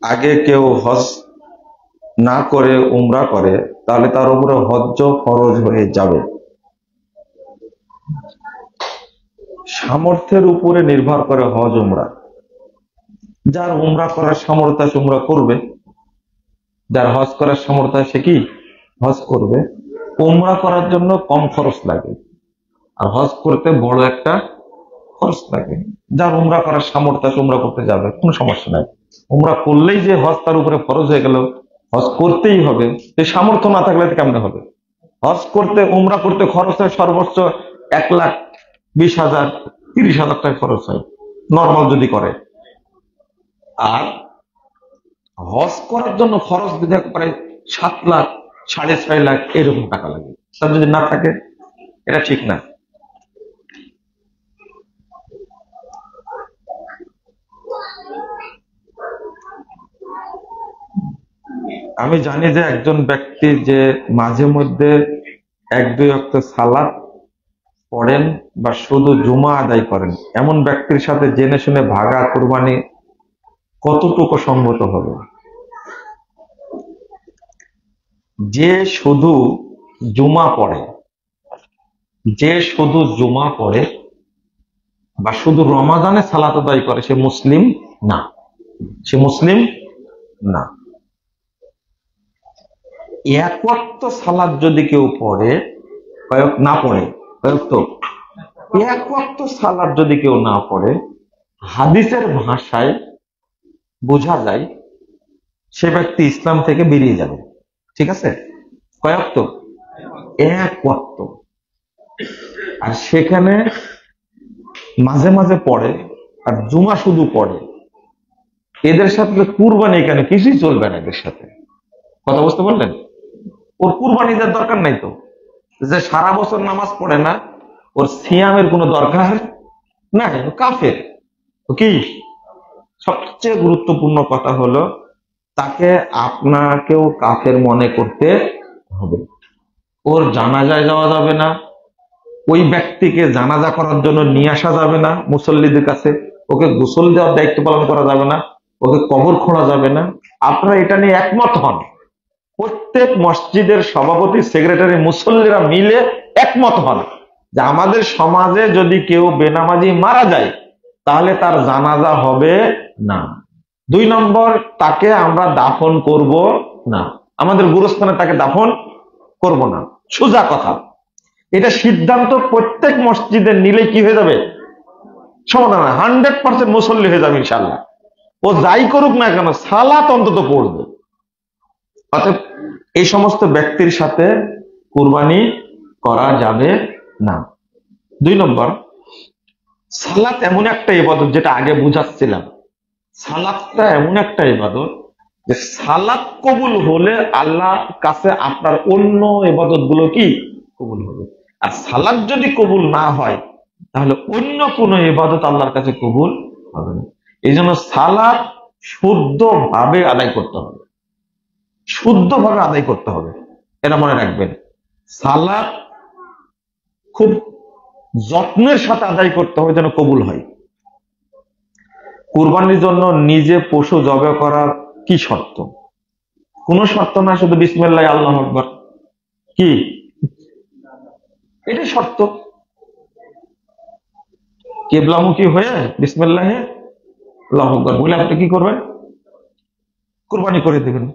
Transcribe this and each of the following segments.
আগে কেউ হজ না করে উমরা করে, তাহলে তার উপরে হজ্জ ফরজ হয়ে যাবে। সামর্থ্যের উপরে নির্ভর করে হজ উমরা। যার উমরা করার সামর্থ্য আছে উমরা করবে, যার হজ করার সামর্থ্য আছে কি হজ করবে। উমরা করার জন্য কম খরচ লাগে, আর হজ করতে বড় একটা খরচ লাগে। যার উমরা করার সামর্থ্য আছে উমরা করতে যাবে, কোনো সমস্যা নাই। উমরা করলেই যে হজ তার উপরে ফরজ হয়ে গেল, হজ করতেই হবে, এই সামর্থ্য না থাকলে কেমনে হবে? হজ করতে উমরা করতে খরচ হয় সর্বোচ্চ 1,20,000 30,000 টাকা খরচ হয় নর্মাল যদি করে। আর হজ করার জন্য খরচ দিতে পারে 7 লাখ 6.5 লাখ এরকম টাকা লাগে। তার যদি না থাকে এটা ঠিক না। আমি জানি যে একজন ব্যক্তি যে মাঝে মধ্যে 1-2 ওয়াক্ত সালাত পড়েন বা শুধু জুমা আদায় করেন, এমন ব্যক্তির সাথে জেনে শুনে ভাগা কুরবানি কতটুকু সম্মত হবে? যে শুধু জুমা পড়ে, যে শুধু জুমা পড়ে বা শুধু রমাদানে সালাত আদায় করে, সে মুসলিম না, সে মুসলিম না। এক ওয়াক্ত সালাত যদি কেউ পড়ে, কয়েক না পড়ে, কয়েক তো এক ওয়াক্ত সালাত যদি কেউ না পড়ে, হাদিসের ভাষায় বোঝা যায় সে ব্যক্তি ইসলাম থেকে বেরিয়ে যাবে। ঠিক আছে? কয়েক তো এক ওয়াক্ত। আর সেখানে মাঝে মাঝে পড়ে আর জুমা শুধু পড়ে, এদের সাথে কুরবানি এখানে কিছুই চলবে না। এদের সাথে কথা বুঝতে পারলেন? ওর কুরবানি দেওয়ার দরকার নাই তো। যে সারা বছর নামাজ পড়ে না, ওর সিয়ামের কোনো দরকার নাই, কাফের। কি সবচেয়ে গুরুত্বপূর্ণ কথা হলো, তাকে আপনাকেও কাফের মনে করতে হবে। ওর জানাজায় যাওয়া যাবে না, ওই ব্যক্তিকে জানাজা করার জন্য নিয়ে আসা যাবে না মুসল্লিদের কাছে, ওকে গোসল দেওয়ার দায়িত্ব পালন করা যাবে না, ওকে কবর খোঁড়া যাবে না। আপনারা এটা নিয়ে একমত হন, প্রত্যেক মসজিদের সভাপতি সেক্রেটারি মুসল্লিরা মিলে একমত হন যে আমাদের সমাজে যদি কেউ বেনামাজি মারা যায় তাহলে তার জানাজা হবে না। 2 নম্বর, তাকে আমরা দাফন করব না, আমাদের গুরুস্থানে তাকে দাফন করব না। সোজা কথা। এটা সিদ্ধান্ত প্রত্যেক মসজিদে নিলে কি হয়ে যাবে? সমাধান 100% মুসল্লি হয়ে যাবে ইনশাআল্লাহ। ও যাই করুক না কেন সালাত অন্তত পড়বে। অতএব এই সমস্ত ব্যক্তির সাথে কুরবানি করা যাবে না। 2 নম্বর, সালাত এমন একটা ইবাদত, যেটা আগে বুঝাচ্ছিলাম, সালাতটা এমন একটা ইবাদত যে সালাত কবুল হলে আল্লাহর কাছে আপনার অন্য ইবাদত গুলো কি কবুল হবে। আর সালাত যদি কবুল না হয় তাহলে অন্য কোন ইবাদত আল্লাহর কাছে কবুল হবে না। এই জন্য সালাত শুদ্ধভাবে আদায় করতে হবে, শুদ্ধভাবে আদায় করতে হবে, এটা মনে রাখবেন। সালাত খুব যত্নের সাথে আদায় করতে হবে যেন কবুল হয়। কুরবানির জন্য নিজে পশু জবাই করার কি শর্ত? কোন শর্ত না, শুধু বিসমিল্লাহ আল্লাহু আকবার, কি এটাই শর্ত। কিবলামুখী হয়ে বিসমিল্লাহ আল্লাহু আকবার বলে আপনি কি করবেন? কুরবানি করে দেবেন।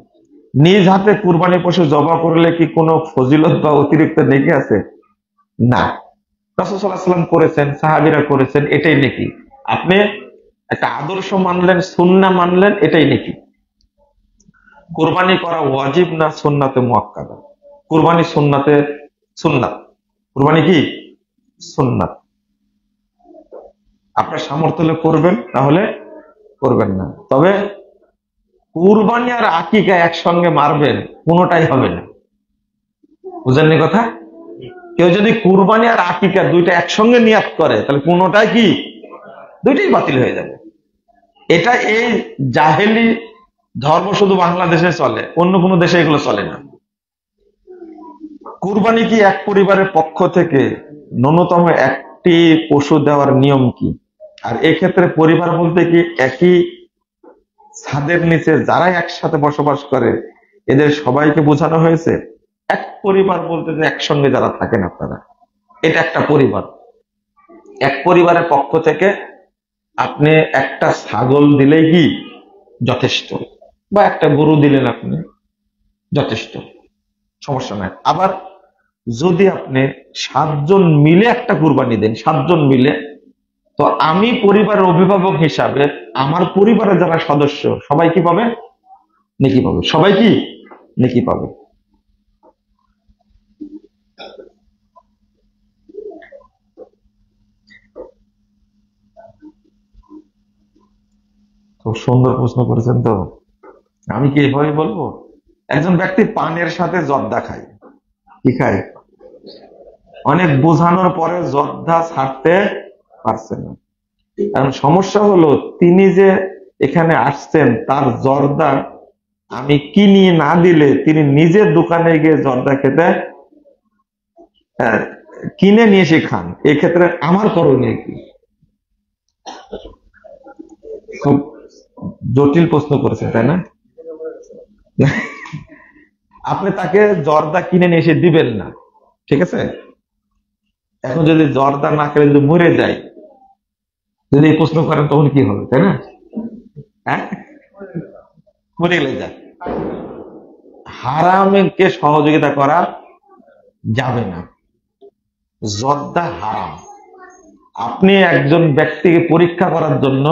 নিজ হাতে কুরবানি পশু জবাই করলে কি কোনো ফজিলত বা অতিরিক্ত নেকি আছে? না। রাসূল সাল্লাল্লাহু আলাইহি ওয়াসাল্লাম করেছেন, সাহাবীরা করেছেন, এটাই নেকি। আপনি একটা আদর্শ মানলেন, সুন্নাহ মানলেন, এটাই নেকি। কুরবানি করা ওয়াজিব না সুন্নাতে মুআক্কাদা? কুরবানি সুন্নাতে সুন্নাত। কুরবানি কি সুন্নাত। আপনার সামর্থ্য হলে করবেন, তাহলে করবেন না। তবে কুরবানি আর আকিকা একসঙ্গে মারবেন, কোনোটাই হবে না। বুঝেননি কথা? কেউ যদি কুরবানি আর আকিকা দুইটা একসঙ্গে নিয়াত করে তাহলে কোনোটাই কি, দুইটাই বাতিল হয়ে যাবে। এটা এই জাহেলি ধর্ম শুধু বাংলাদেশে চলে, অন্য কোনো দেশে এগুলো চলে না। কুরবানি কি এক পরিবারের পক্ষ থেকে ন্যূনতম একটি পশু দেওয়ার নিয়ম কি? আর এক্ষেত্রে পরিবার বলতে কি একই ছাদের নিচে যারা একসাথে বসবাস করে এদের সবাইকে বোঝানো হয়েছে এক পরিবার বলতে যে একসঙ্গে যারা থাকেন আপনারা, এটা একটা পরিবার। এক পরিবারের পক্ষ থেকে আপনি একটা ছাগল দিলেই কি যথেষ্ট, বা একটা গরু দিলেন আপনি যথেষ্ট, সমস্যা নাই। আবার যদি আপনি 7 জন মিলে একটা কুরবানি দেন, 7 জন মিলে, তো আমি পরিবারের অভিভাবক হিসাবে আমার পরিবারের যারা সদস্য সবাই কি পাবে? নেকি পাবে। সবাই কি নেকি পাবে। খুব সুন্দর প্রশ্ন করেছেন তো। আমি কি এভাবে বলবো? একজন ব্যক্তি পানের সাথে জর্দা খায়, কি খায়? অনেক বোঝানোর পরে জর্দা ছাড়তে পারছে না। এখন সমস্যা হলো তিনি যে এখানে আসছেন তার জর্দা আমি কিনে না দিলে তিনি নিজের দোকানে গিয়ে জর্দা খেতে আহ, কিনে নিয়ে এসে খান। এক্ষেত্রে আমার করণীয় কি? খুব জটিল প্রশ্ন করেছেন, তাই না? আপনি তাকে জর্দা কিনে নিয়ে এসে দিবেন না, ঠিক আছে? এখন যদি জর্দা না খেলে যদি মরে যায়, যদি এই প্রশ্ন করেন তখন কি হবে, তাই না? হ্যাঁ, মরে গেলে যায়। হারামকে সহযোগিতা করা যাবে না। জর্দা হারাম। আপনি একজন ব্যক্তিকে পরীক্ষা করার জন্য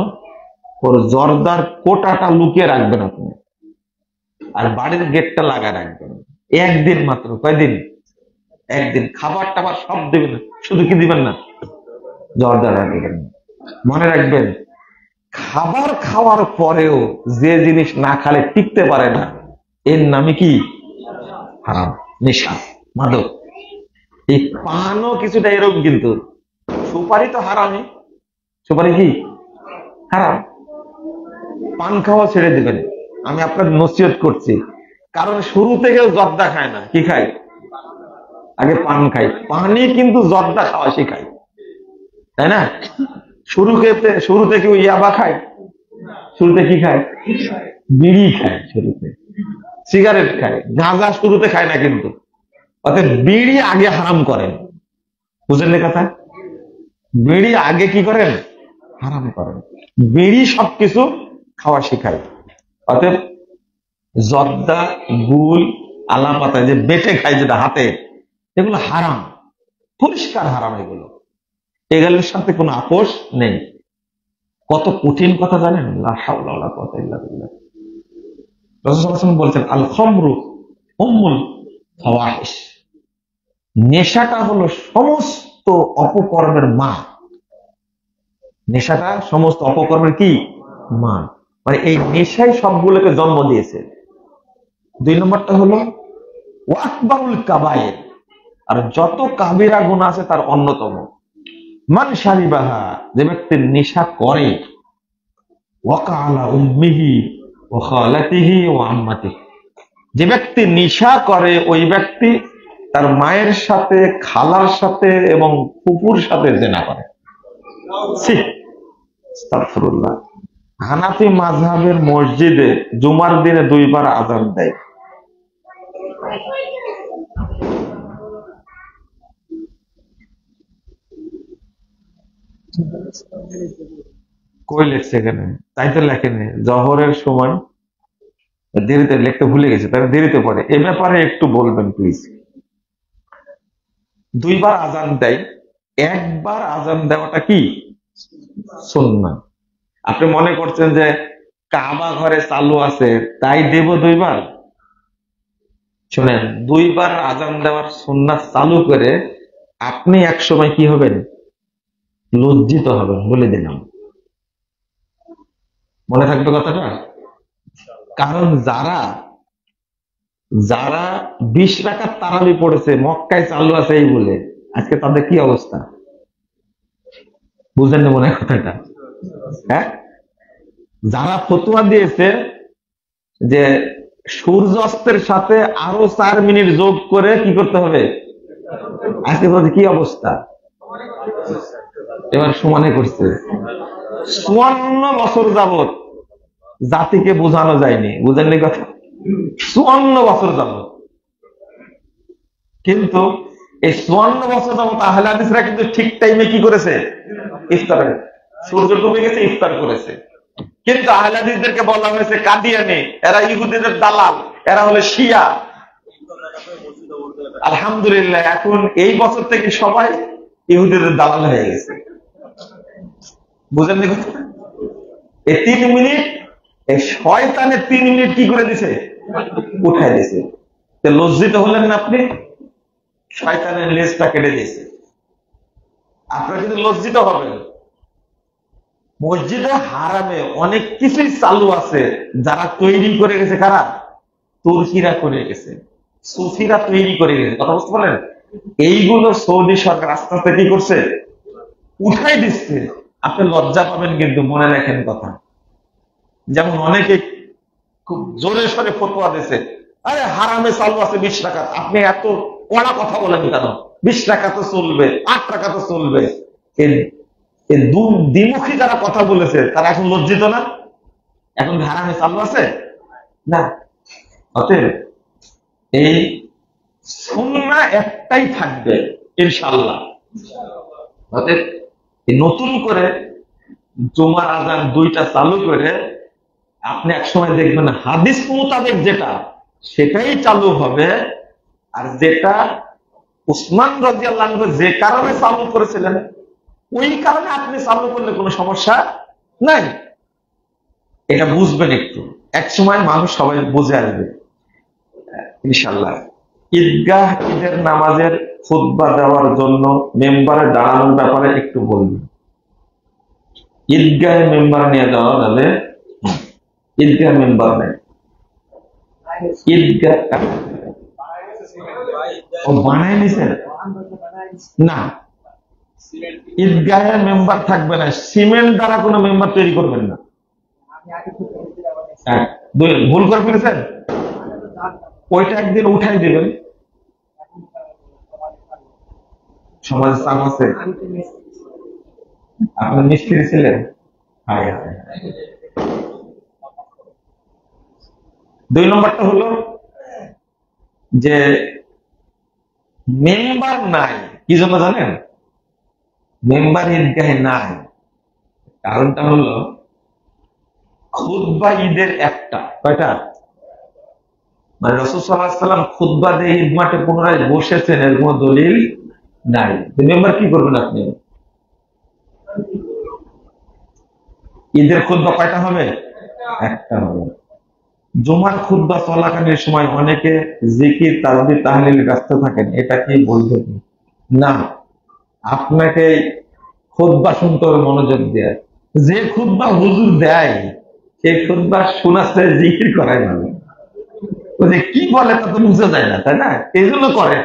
ওর জর্দার কোটাটা লুকিয়ে রাখবেন আপনি, আর বাড়ির গেটটা লাগা রাখবেন একদিন মাত্র। কয়দিন? একদিন। খাবার টাবার সব দিবেন, শুধু কি দিবেন না? জর্দাটা দিবেন না। মনে রাখবেন, খাবার খাওয়ার পরেও যে জিনিস না খালে টিকতে পারে না এর নামে কি? হারাম, নেশা, মাদক। এই পানও কিছুটা এরকম, কিন্তু সুপারি তো হারামই। সুপারি কি হারাম। পান খাওয়া ছেড়ে দিবেন, আমি আপনার নসিহত করছি। কারণ শুরু থেকেও জর্দা খায় না, কি খায়? আগে পান খায়। পানি কিন্তু জর্দা খাওয়া শেখায়, তাই না? শুরু থেকে ওই ইয়াবা খায়। শুরুতে কি খায়? বিড়ি খায়, শুরুতে সিগারেট খায়, গাঁজা শুরুতে খায় না কিন্তু। অর্থাৎ বিড়ি আগে হারাম করেন, বুঝলেন কথা? বিড়ি আগে কি করেন? হারাম করেন। বিড়ি সবকিছু খাওয়া শেখায়। অতএব জর্দা, গুল, আলা পাতা যে বেটে খায় যেটা হাতে, এগুলো হারাম, পরিষ্কার হারাম। এগুলোর সাথে কোনো আপোষ নেই। কত কঠিন কথা জানেন? লা হাওলা ওয়ালা কুওয়াতা ইল্লা বিল্লাহ। রাসূল সাল্লাল্লাহু আলাইহি ওয়াসাল্লাম বলেছেন, আল খামরু উম্মুল ফাওয়াহিশ। নেশাটা হলো সমস্ত অপকর্মের মা। নেশাটা সমস্ত অপকর্মের কি? মা। মানে এই নেশাই সবগুলোকে জন্ম দিয়েছে। 2 নম্বরটা হলো ওয়াকবারুল কাবায়ের, আর যত কাবিরা গুনাহ আছে তার অন্যতম। মান শারিবাহা, যে ব্যক্তি নেশা করে, ওয়াকা আলা উম্মিহি ওয়া খালাতিহি ওয়া আম্মাতিহি, যে ব্যক্তি নেশা করে ওই ব্যক্তি তার মায়ের সাথে, খালার সাথে এবং ফুপুর সাথে জেনা করে। ছি, আস্তাগফিরুল্লাহ। হানাফি মাযহাবের মসজিদে জুমার দিনে 2 বার আযান দেয়। কই লেখছে এখানে? তাই তো লেখেনি। জহরের সময় দেরিতে লিখতে ভুলে গেছে, তাহলে দেরিতে পড়ে। এ ব্যাপারে একটু বলবেন প্লিজ। 2 বার আজান দেয়, একবার আজান দেওয়াটা কি সুন্নাহ। আপনি মনে করছেন যে কাবা ঘরে চালু আছে তাই দেব 2 বার? শুনেন, 2 বার আজান দেওয়ার সুন্নাহ চালু করে আপনি এক সময় কি হবেন? লজ্জিত হবেন, বলে দিলাম। মনে থাকবে কথাটা? কারণ যারা যারা 20 রাকাত তারাবি পড়েছে মক্কায় চালু আছে এই বলে, আজকে তাদের কি অবস্থা? বুঝলেন না মনে হয় কথাটা? হ্যাঁ, যারা ফতোয়া দিয়েছে যে সূর্যাস্তের সাথে আরো 4 মিনিট যোগ করে কি করতে হবে, আজকে তাদের কি অবস্থা? এবার সমানে করছে। 54 বছর যাবত জাতিকে বোঝানো যায়নি, বুঝেননি কথা? 54 বছর যাবত। কিন্তু এই 54 বছর যাবত আহলে হাদিসরা কিন্তু ঠিক টাইমে কি করেছে? ইফতার। সূর্য ডুবে গেছে, ইফতার করেছে। কিন্তু আহলে হাদিসদেরকে বলা হয়েছে কাদিয়ানি, এরা ইহুদিদের দালাল, এরা হলো শিয়া। আলহামদুলিল্লাহ এখন এই বছর থেকে সবাই ইহুদিদের দালাল হয়ে গেছে। বুঝেননি কথা? এই 3 মিনিট, এই শয়তানের 3 মিনিট কি করে দিছে? উঠাই দিছে। লজ্জিত হলেন না আপনি? শয়তানের লেজটা কেটে দিয়েছে। আপনারা কিন্তু লজ্জিত হবেন। মসজিদে হারামে অনেক কিছুই চালু আছে, যারা তৈরি করে গেছে কারা? তুর্কিরা করে গেছে, সুফিরা তৈরি করে গেছে। কথা বুঝতে পারলেন? এইগুলো সৌদি সরকার আস্তে আস্তে কি করছে? উঠাই দিচ্ছে। আপনি লজ্জা পাবেন কিন্তু, মনে রাখেন কথা। যেমন অনেকে খুব জোরে সরে ফতোয়া দিছে, আরে হারামে চালু আছে 20 টাকা, আপনি এত কড়া কথা বলেন কেন? 20 টাকা তো চলবে, 8 টাকা তো চলবে। এই দ্বিমুখী যারা কথা বলেছে তারা এখন লজ্জিত না? এখন হারামে চালু আছে না? অতএব এই সুন্নাহ একটাই থাকবে ইনশাআল্লাহ। অতএব নতুন করে জুমার আযান 2টা চালু করে আপনি একসময় দেখবেন হাদিস মোতাবেক যেটা সেটাই চালু হবে। আর যেটা উসমান রাদিয়াল্লাহু আনহু যে কারণে চালু করেছিলেন ওই কারণে আপনি চালু করলে কোনো সমস্যা নাই। এটা বুঝবেন একটু, এক সময় মানুষ সবাই বুঝে আসবে ইনশাআল্লাহ। ঈদগাহ ঈদের নামাজের খুতবা দেওয়ার জন্য মেম্বারে দাঁড়ানোর ব্যাপারে একটু বলবেন। ঈদগাহে মেম্বার নিয়ে যাওয়া যাবে? ঈদগাহ মেম্বার নেই। ঈদগাহ ও বানায় নিছেন না, ঈদগাহের মেম্বার থাকবে না। সিমেন্ট দ্বারা কোনো মেম্বার তৈরি করবেন না। ভুল করে ফেলেছেন, ওইটা একদিন উঠাই দেবেন। সমাজে চাপ আছে। আপনি মিস্ত্রি ছিলেন? 2 নম্বরটা হলো যে মেম্বার নাই। কি জন্য জানেন? মেম্বার ঈদগাহে নাই, কারণটা হলো খুতবা ঈদের একটা, কয়টা? মানে রাসূল সাল্লাল্লাহু আলাইহি ওয়াসাল্লাম খুতবা দিয়ে ঈদ মাঠে পুনরায় বসেছেন এর কোনো দলিল নাই। মেম্বার কি করবেন আপনি? ঈদের খুতবা কয়টা হবে? একটা হবে। জুমার খুতবা চলাকালীন সময় অনেকে জিকির তাসবিহ তাহলিলে ব্যস্ত থাকেন, এটা কি বৈধ না? আপনাকে খুতবা শুনতে হবে মনোযোগ দিয়ে। যে খুতবা হুজুর দেয় সেই খুতবা শোনাতে জিকির করাই ভালো। ও যে কি বলে তা তো বুঝা যায় না, তাই না? এই জন্য করে।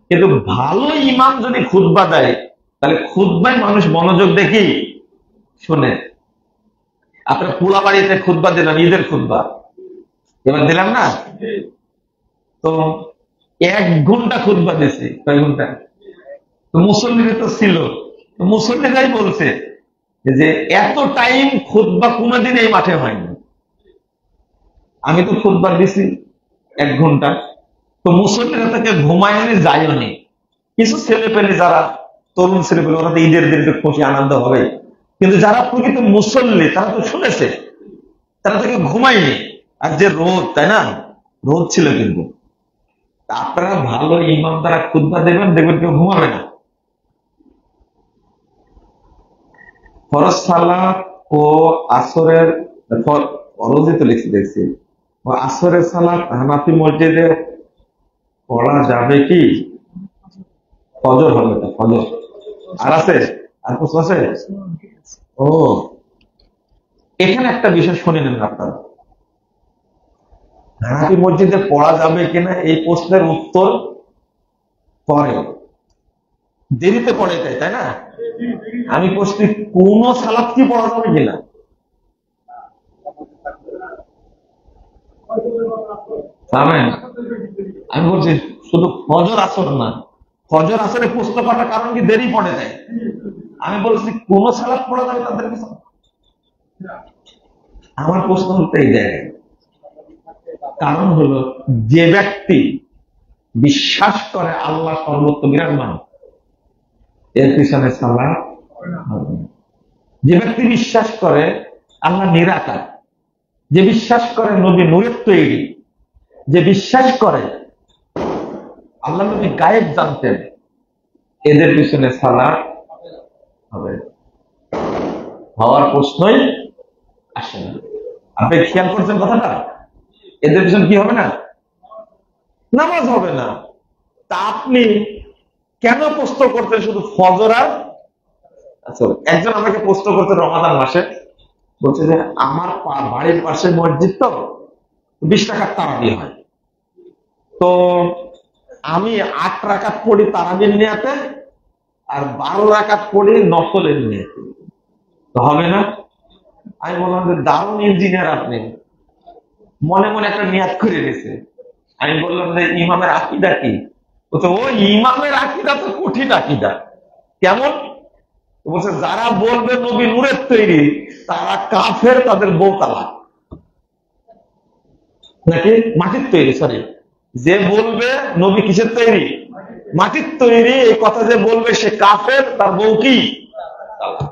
কিন্তু ভালো ইমাম যদি খুতবা দেয় তাহলে খুতবায় মানুষ মনোযোগ দেখি শুনে। আপনার পুরা বাড়িতে খুতবা দিলাম, ঈদের খুতবা এবার দিলাম না, তো 1 ঘন্টা খুতবা দিয়েছে। কয় ঘন্টা? তো মুসল্লিরা তো ছিল, মুসল্লিরাই বলছে যে এত টাইম খুতবা কোনোদিন এই মাঠে হয়নি। আমি তো খুতবা দিছি 1 ঘন্টা, তো মুসল্লিরা তাকে ঘুমায়নি যায়নি। কিছু ছেলে পেলে যারা তরুণ ছেলে পেলে ওরা তো ঈদের দিনকে খুশি আনন্দ হবে, কিন্তু যারা প্রকৃত মুসল্লি তারা তো শুনেছে, তারা তাকে ঘুমায়নি। আর যে রোদ, তাই না? রোদ ছিল কিন্তু। আপনারা ভালো ইমাম দ্বারা খুতবা দেবেন, দেখবেন কেউ ঘুমাবে না। ফরজ সালাত ও আসরের ফরজই তো লিখছি দেখছি, আসরের সালাত হানাফি মসজিদে পড়া যাবে কি? ফজর হবে, ফজর। আর আছে? আর প্রশ্ন আছে? ও, এখানে একটা বিষয় শুনে নেন আপনারা। হানাফি মসজিদে পড়া যাবে কিনা এই প্রশ্নের উত্তর পরে, দেরিতে পড়ে যায়, তাই না? আমি প্রশ্ন কোন সালাত কি পড়া যাবে কিনা, আমি বলছি শুধু ফজর আসর না, ফজর আসরে প্রশ্ন করার কারণ কি দেরি পড়ে যায়। আমি বলছি কোন সালাত পড়া যাবে তাদের কিছু। আমার প্রশ্ন হতে এই জায়গায়, কারণ হলো যে ব্যক্তি বিশ্বাস করে আল্লাহ সর্বত্র বিরাজমান, এর পিছনে সালাত হবে না। যে ব্যক্তি বিশ্বাস করে আল্লাহ নিরাকার, যে বিশ্বাস করে নবী নূরের তৈরি, যে বিশ্বাস করে আল্লাহ নবী গায়েব জানতেন, এদের পিছনে সালাত হবে, হওয়ার প্রশ্নই আসে না। আপনি খেয়াল করছেন কথাটা? এদের পিছনে কি হবে না? নামাজ হবে না। তা আপনি কেন প্রশ্ন করতেন শুধু ফজর আর? আচ্ছা, একজন আমাকে প্রশ্ন করতে রমাদান মাসে, বলছে যে আমার বাড়ির পাশে মসজিদ, তো 20 টাকার তারাবি হয়, তো আমি 8 রাকাত পড়ি তারাবির নিয়াতে আর 12 রাকাত পড়ি নফলের নিয়াতে, তো হবে না? আমি বললাম যে দারুণ ইঞ্জিনিয়ার আপনি, মনে মনে একটা নিয়াত করে নিয়েছে। আমি বললাম যে ইমামের আকীদা কি? বলছে ও ইমামের আকীদা তো কঠিন আকীদা। কেমন? বলছে যারা বলবে নবী নূরের তৈরি তারা কাফের, তাদের বউ তালাক। নাকি মাটির তৈরি, সরি, যে বলবে নবী কিসের তৈরি? মাটির তৈরি, এই কথা যে বলবে সে কাফের, তার বউ কি? তালাক।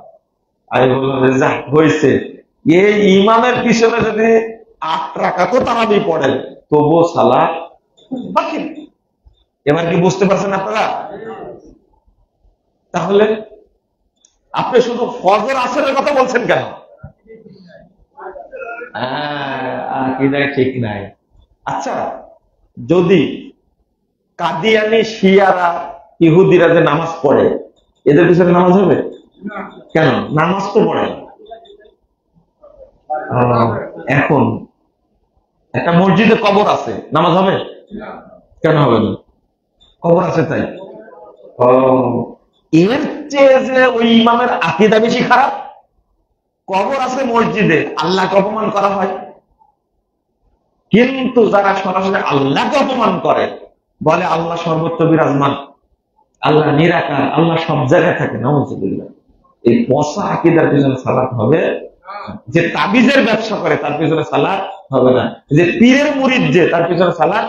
আমি বললাম যে যা হয়েছে, এই ইমামের পিছনে যদি 8 রাকাতও তারাবি পড়েন তবুও সালাত বাতিল। এবার কি বুঝতে পারছেন আপনারা? তাহলে আপনি শুধু ফজর আসরের কথা বলছেন কেন? ঠিক নাই। আচ্ছা, যদি কাদিয়ানি শিয়ারা ইহুদিরা যে নামাজ পড়ে, এদের পিছনে নামাজ হবে? কেন? নামাজ তো পড়ে। এখন একটা মসজিদে কবর আছে, নামাজ হবে? কেন হবে না? কবর আছে তাই। এর চেয়ে যে ওই ইমামের আকীদা বেশি খারাপ। কবর আছে মসজিদে, আল্লাহকে অপমান করা হয়, কিন্তু যারা সরাসরি আল্লাহকে অপমান করে, বলে আল্লাহ সর্বত্র বিরাজমান, আল্লাহ নিরাকার, আল্লাহ সব জায়গায় থাকে, নাউযুবিল্লাহ, এই পচা আকীদার পিছনে সালাত হবে। যে তাবিজের ব্যবসা করে তার পিছনে সালাত হবে না, যে পীরের মুরিদ যে তার পিছনে সালাত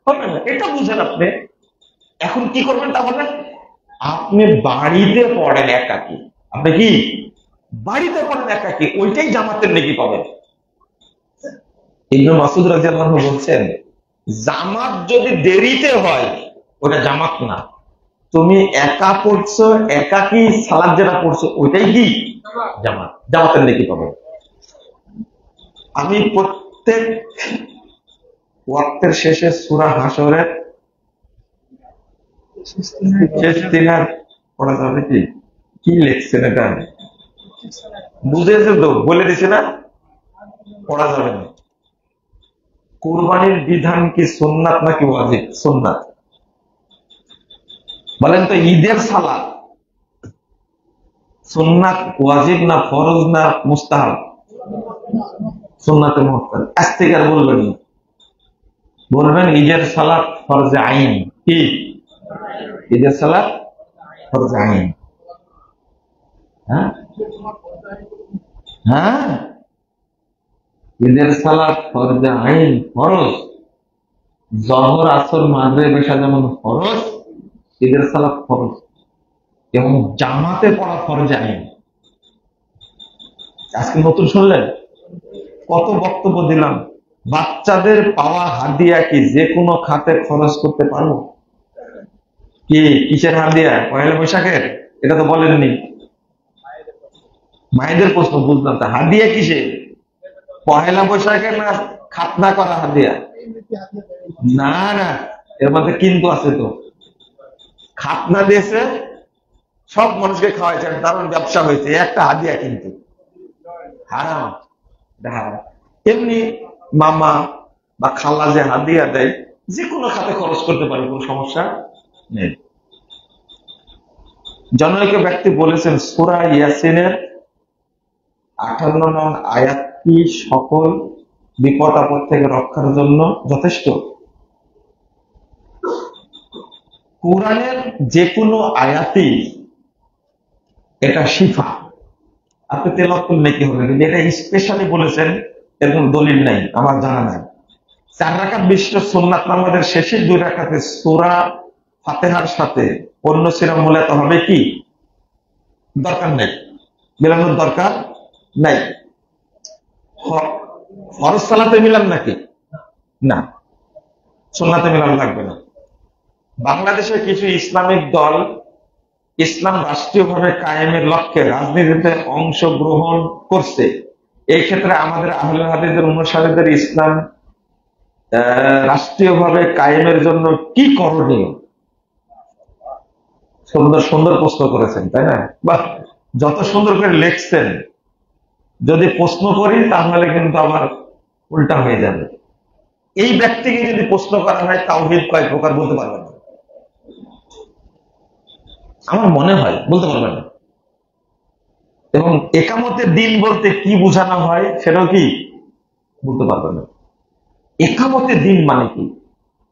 হবে না। এটা বুঝেন আপনি। এখন কি করবেন তাহলে? আপনি বাড়িতে পড়েন একাকী, আপনি কি বাড়িতে পড়েন একাকী, ওইটাই জামাতের নেকি পাবেন। ইবনে মাসউদ রাদিয়াল্লাহু আনহু বলছেন, জামাত যদি দেরিতে হয় ওটা জামাত না, তুমি একা পড়ছো, একাকী সালাত যেটা পড়ছো ওইটাই কি জামাত, জামাতের নেকি পাবেন। আমি প্রত্যেক ওয়াক্তের শেষে সূরা হাশরের শেষ তিনার পড়া যাবে কি? কি লিখছেন এটা বুঝেছে তো? বলে দিছে না, পড়া যাবে না। কুরবানির বিধান কি সুন্নাত নাকি ওয়াজিব? সুন্নাত। বলেন তো ঈদের সালাত সুন্নাত, ওয়াজিব না ফরজ না মুস্তাহাব? সুন্নাতে মুআক্কাদ। আজ থেকে আর বলবেন না, বলবেন ঈদের সালাত ফরজে আইন। কি? ঈদের সালাত ফরজে আইন। হ্যাঁ হ্যাঁ, ঈদের সালাত ফরজে আইন, ফরজ। জহর আসর মাগরিব এশা যেমন ফরজ, ঈদের সালাত ফরজ, এবং জামাতে পড়া ফরজে আইন। আজকে নতুন শুনলেন? কত বক্তব্য দিলাম। বাচ্চাদের পাওয়া হাদিয়া কি যে কোনো খাতে খরচ করতে পারবো? কি কিসের হাদিয়া? পয়লা বৈশাখের? এটা তো বলেননি। মায়েদের প্রশ্ন বুঝলাম, তা হাদিয়া কিসে? পয়লা বৈশাখের না খাতনা করা হাদিয়া? না না, এর মধ্যে কিন্তু আছে তো। খাতনা দিয়েছে, সব মানুষকে খাওয়াইছেন, দারুণ ব্যবসা হয়েছে, একটা হাদিয়া কিন্তু হারাম। এমনি মামা বা খালা যে হাদিয়া দেয় যে কোনো খাতে খরচ করতে পারে, কোনো সমস্যা নেই। জনৈক ব্যক্তি বলেছেন সূরা ইয়াসিনের 58 নং আয়াতটি সকল বিপদ আপদ থেকে রক্ষার জন্য যথেষ্ট। কোরআনের যে কোনো আয়াতই এটা শিফা, আপনি তেলাওয়াত করলে কি হবে, কিন্তু এটা স্পেশালি বলেছেন এরকম দলিল নাই, আমার জানা নাই। 4 রাকাত বিশিষ্ট সুন্নাত নামাজের শেষে 2 রাকাতে সূরা ফাতিহার সাথে অন্য সূরা মিলাতে হবে কি? দরকার নেই, মিলানোর দরকার নাই। ফরজ সালাতে মিলান নাকি? না, সুন্নাতে মিলান লাগবে না। বাংলাদেশের কিছু ইসলামিক দল ইসলাম রাষ্ট্রীয়ভাবে কায়েমের লক্ষ্যে রাজনীতিতে অংশগ্রহণ করছে। এই ক্ষেত্রে আমাদের আহলে হাদিসের অনুসারীদের ইসলাম রাষ্ট্রীয়ভাবে কায়েমের জন্য কি করণীয়? সুন্দর সুন্দর প্রশ্ন করেছেন, তাই না? বাহ, যত সুন্দর করে লিখছেন। যদি প্রশ্ন করি তাহলে কিন্তু আবার উল্টা হয়ে যাবে। এই ব্যক্তিকে যদি প্রশ্ন করা হয় তাওহীদ কয় প্রকার বলতে পারবেন না, আমার মনে হয় বলতে পারবেন না। এবং একামতের দিন বলতে কি বোঝানো হয় সেটাও কি বলতে পারবেন না। একামতের দিন মানে কি?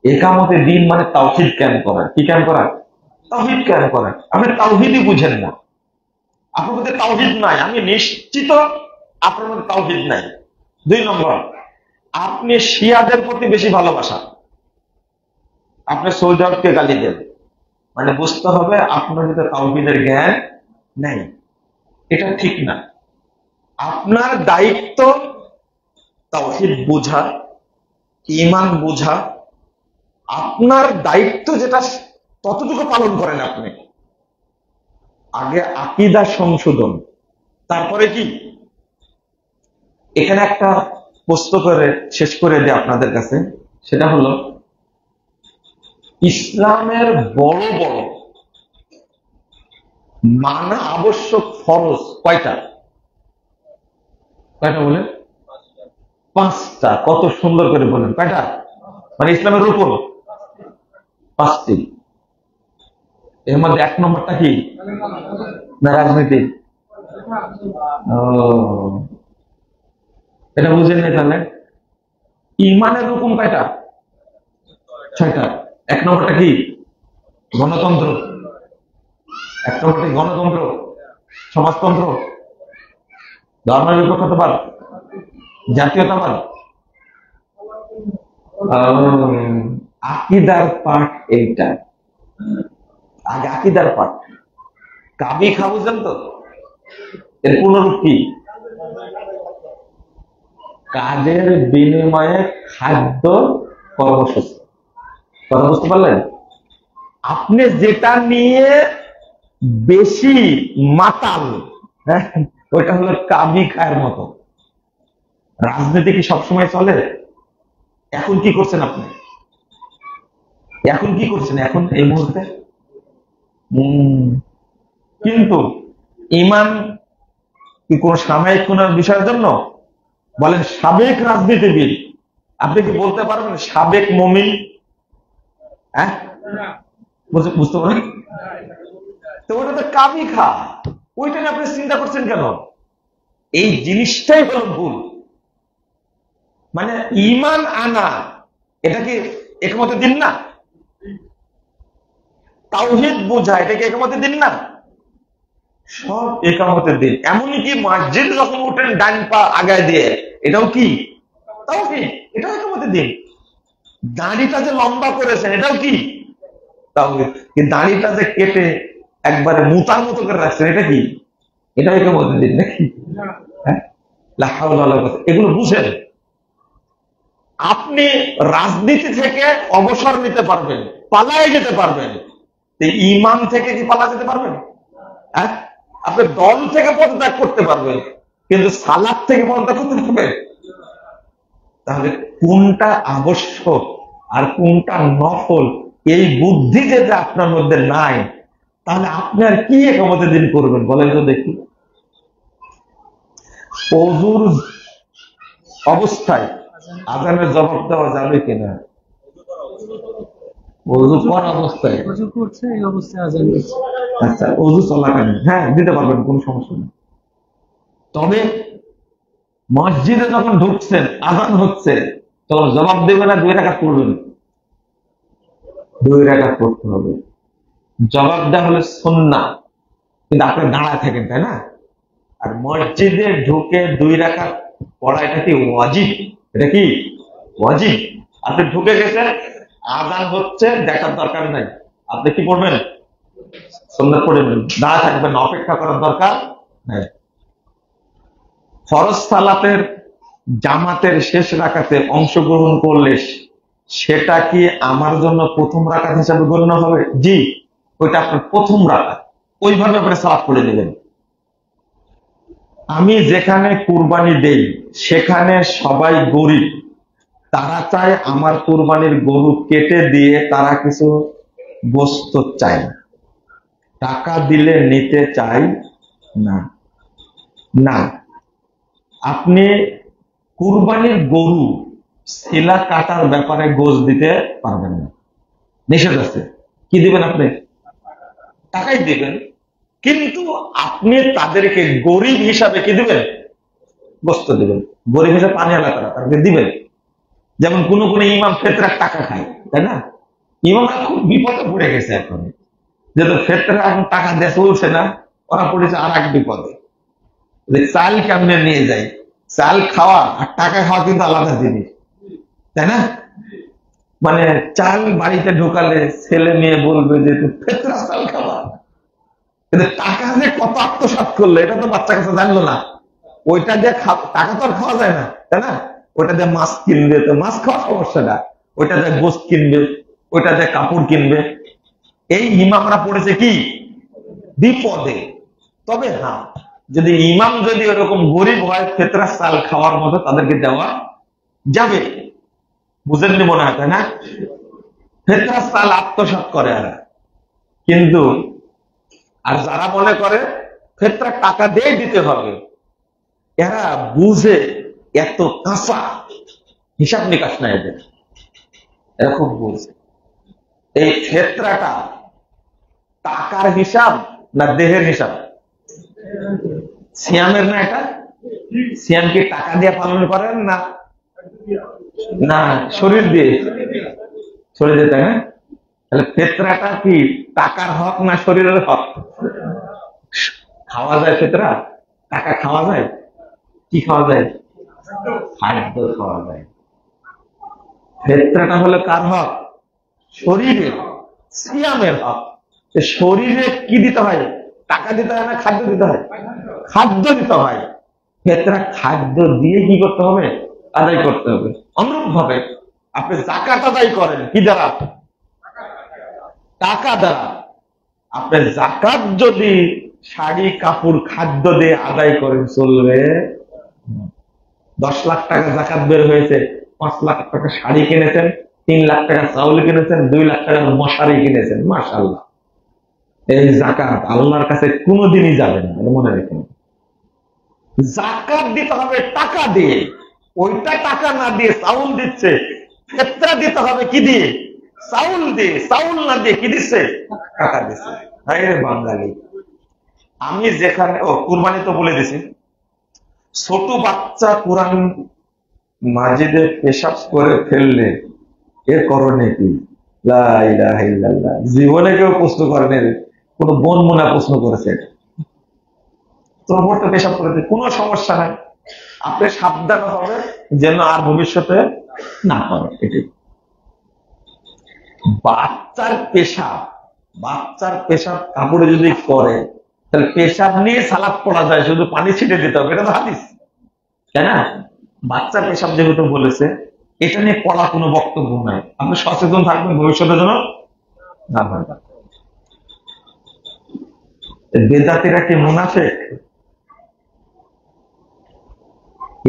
একামতের দিন মানে তাওহীদ কায়েম করা। কি কায়েম করা? তাওহীদ কায়েম করা। আপনি তাওহীদই বুঝেন না, আপনার মধ্যে তাওহীদ নাই, আমি নিশ্চিত আপনার মধ্যে তাওহীদ নাই। 2 নম্বর, আপনি শিয়াদের প্রতি বেশি ভালোবাসা, আপনি সৌদি আরবকে গালি দেন, মানে বুঝতে হবে আপনার ভিতরে তাওহীদের জ্ঞান নেই। এটা ঠিক না। আপনার দায়িত্ব তাওহীদ বোঝা, ঈমান বোঝা। আপনার দায়িত্ব যেটা ততটুকু পালন করেন আপনি। আগে আকীদা সংশোধন, তারপরে কি? এখানে একটা প্রশ্ন করে শেষ করে দিই আপনাদের কাছে, সেটা হলো ইসলামের বড় বড় মানা আবশ্যক ফরজ কয়টা? কয়টা বলেন? 5টা। কত সুন্দর করে বলেন, কয়টা? মানে ইসলামের রূপন 5টি। এর মধ্যে 1 নম্বরটা কি? না, রাজনীতি। ও, এটা বুঝেন না তাহলে? ইমানের রূপন কয়টা? 6টা। 1 নম্বরটা কি? গণতন্ত্র। 1 নম্বরটা গণতন্ত্র, সমাজতন্ত্র, ধর্মনিরপেক্ষতাবাদ, জাতীয়তাবাদ। আকীদার পাঠ এইটা। আগে আকীদার পাঠ। কাবি খা বুঝলেন তো? এর পুনরূপ কি? কাজের বিনিময়ে খাদ্য কর্মসূচি। কথা বুঝতে পারলেন? আপনি যেটা নিয়ে বেশি মাতাল, হ্যাঁ, ওইটা হলো কাবি খায়ের মতো। রাজনীতি কি সবসময় চলে? এখন কি করছেন আপনি? এখন কি করছেন এখন এই মুহূর্তে? কিন্তু ঈমান কি কোন সাময়িক কোন বিষয়ের জন্য? বলেন সাবেক রাজনীতিবিদ, আপনি কি বলতে পারবেন সাবেক মুমিন? হ্যাঁ, বুঝতে পারেন? তো ওটা তো কাবি খা, ওইটা নিয়ে আপনি চিন্তা করছেন কেন? এই জিনিসটাই হলো ভুল। মানে ঈমান আনা, এটা কি একমতের দিন না? তাওহীদ বোঝা, এটা কি একমতের দিন না? সব একামতের দিন। এমনই কি মসজিদ যখন উঠেন ডান পা আগায় দিয়ে, এটাও কি তাওহীদ? এটাও একামতের দিন। দাড়িটা যে লম্বা করেছেন, এটাও কি তাওহীদ। কিন্তু দাড়িটা যে কেটে একবারে মুতার মতো করে রাখছেন, এটা কি? এটাও একামতের দিন নাকি? হ্যাঁ, লা হাওলা ওয়ালা কুওয়াতা। এগুলো বুঝেন। আপনি রাজনীতি থেকে অবসর নিতে পারবেন, পালায়ে যেতে পারবেন, ঈমান থেকে কি পালা যেতে পারবেন? হ্যাঁ, আপনি দল থেকে পদত্যাগ করতে পারবেন, কিন্তু সালাত থেকে পদত্যাগ করতে পারবেন? তাহলে কোনটা আবশ্যক আর কোনটা নফল, এই বুদ্ধি যেটা আপনার মধ্যে নাই, তাহলে আপনি আর কি একামতের দিন করবেন বলেন তো দেখি? ওযুর অবস্থায় আযানের জবাব দেওয়া যাবে কিনা? ওযু করা অবস্থায়, ওযু করছে এই অবস্থায় আযান দিচ্ছে, আচ্ছা ওযু চলাকালীন, হ্যাঁ দিতে পারবেন, কোনো সমস্যা নেই। তবে মসজিদে যখন ঢুকছেন, আযান হচ্ছে, তখন জবাব দেবে না 2 রাকাত পড়বেন? 2 রাকাত পড়তে হবে। জবাব দেওয়া হলে সুন্নাহ, কিন্তু আপনি দাঁড়ায় থাকেন, তাই না? আর মসজিদে ঢুকে 2 রাকাত পড়া এটা কি ওয়াজিব? এটা কি ওয়াজিব? আপনি ঢুকে গেছেন, আজান হচ্ছে, দেখার দরকার নাই, আপনি কি পড়বেন? সুন্নাত পড়বেন, দাঁড়া থাকবেন, অপেক্ষা করার দরকার নাই। ফরজ সালাতের জামাতের শেষ রাকাতে অংশগ্রহণ করলে সেটা কি আমার জন্য প্রথম রাকাত হিসাবে গণ্য হবে? জি, ওইটা আপনার প্রথম রাকাত, ওইভাবে আপনি সালাত পড়ে নেবেন। আমি যেখানে কুরবানি দেই সেখানে সবাই গরিব, তারা চায় আমার কুরবানির গরু কেটে দিয়ে তারা কিছু গোস্ত চায়, টাকা দিলে নিতে চাই না। না, আপনি কুরবানির গরু শিলা কাটার ব্যাপারে গোশ দিতে পারবেন না, নিষেধ আছে। কি দিবেন আপনি? টাকাই দিবেন, কিন্তু আপনি তাদেরকে গরিব হিসাবে কি দিবেন? গোস্ত দিবেন। গরিব হিসাবে পানি আলা করা তাদেরকে দিবেন। যেমন কোন কোন ইমাম ফেতরার টাকা খায়, তাই না? ইমামরা খুব বিপদে পড়ে গেছে এখন, যেহেতু ফেতরা এখন টাকা দেশ চলছে না, ওরা পড়েছে আর এক বিপদে। চাল কেমনে নিয়ে যায়, চাল খাওয়া আর টাকা খাওয়া কিন্তু আলাদা জিনিস, তাই না? মানে চাল বাড়িতে ঢোকালে ছেলে মেয়ে বলবে যে তুই ফেতরা চাল খাওয়া, কিন্তু টাকা যে কত আত্মসাৎ করলো এটা তো বাচ্চা কাছে জানলো না। ওইটা দিয়ে টাকা তো আর খাওয়া যায় না, তাই না? ওইটা দিয়ে মাছ কিনবে, তো মাছ খাওয়া সমস্যা না, ওইটা দিয়ে গোস্ত কিনবে, ওইটা দিয়ে কাপড় কিনবে। এই ইমামরা পড়েছে কি বিপদে। তবে হ্যাঁ, যদি ইমাম যদি ওরকম গরিব হয় ফেতরা চাল খাওয়ার মতো, তাদেরকে দেওয়া যাবে। বুঝেননি মনে হয়, তাই না? ফেতরা চাল আত্মসাৎ করে এরা, কিন্তু আর যারা মনে করে ফেতরা টাকা দিয়ে দিতে হবে, এরা বুঝে এত কাঁচা, হিসাব নিকাশ না এদের, এরা খুব বুঝে। এই ফেতরাটা টাকার হিসাব না দেহের হিসাব? সিয়ামের না এটা? সিয়াম কি টাকা দিয়ে পালন করেন না না শরীর দিয়ে? শরীর দিয়ে, তাই না? তাহলে ফেতরাটা কি টাকার হক না শরীরের হক? খাওয়া যায় ফেতরা? টাকা খাওয়া যায়? কি খাওয়া যায়? খাদ্য খাওয়া যায়। ফেতরাটা হলো কার হক? শরীরের, সিয়ামের হক। শরীরে কি দিতে হয়? টাকা দিতে হয় না খাদ্য দিতে হয়? খাদ্য দিতে হয়। ফেতরা খাদ্য দিয়ে কি করতে হবে? আদায় করতে হবে। অনুরূপ ভাবে আপনি যাকাত আদায় করেন কি দ্বারা? টাকা দ্বারা। আপনি যাকাত যদি শাড়ি কাপড় খাদ্য দিয়ে আদায় করেন চলবে? 10 লাখ টাকা যাকাত বের হয়েছে, 5 লাখ টাকা শাড়ি কিনেছেন, 3 লাখ টাকা চাউল কিনেছেন, 2 লাখ টাকা মশারি কিনেছেন, মাশাআল্লাহ। এই যাকাত আল্লাহর কাছে কোনোদিনই যাবে না, মনে রাখেন। যাকাত দিতে হবে টাকা দিয়ে, ওইটা টাকা না দিয়ে চাউল দিচ্ছে। ফিতরা দিতে হবে কি দিয়ে? চাউল দিয়ে। চাউল না দিয়ে কি দিচ্ছে? টাকা দিচ্ছে। হায় রে বাঙালি! আমি যেখানে কুরবানি তো বলে দিছি, ছোট বাচ্চা কোরআন মাজিদে পেশাব করে ফেললে এর করণীয় কি? লা ইলাহা ইল্লাল্লাহ। জীবনে কেউ প্রশ্ন করেন, কোন বোন মোনা প্রশ্ন করেছে তোর উপর তো পেশাব করেছে, কোনো সমস্যা নাই, আপনি সাবধান হবে যেন আর ভবিষ্যতে না করে। এটি বাচ্চার পেশাব কাপড়ে যদি করে, তাহলে পেশাব নিয়ে সালাত পড়া যায়, শুধু পানি ছিটে দিতে হবে, এটা তো হাদিস, তাই না? বাচ্চা পেশাব যেহেতু বলেছে, এটা নিয়ে পড়া কোনো বক্তব্য নাই। আপনি সচেতন থাকবেন ভবিষ্যতের জন্য না হয়। বেদাতিরা কি মুনাফিক?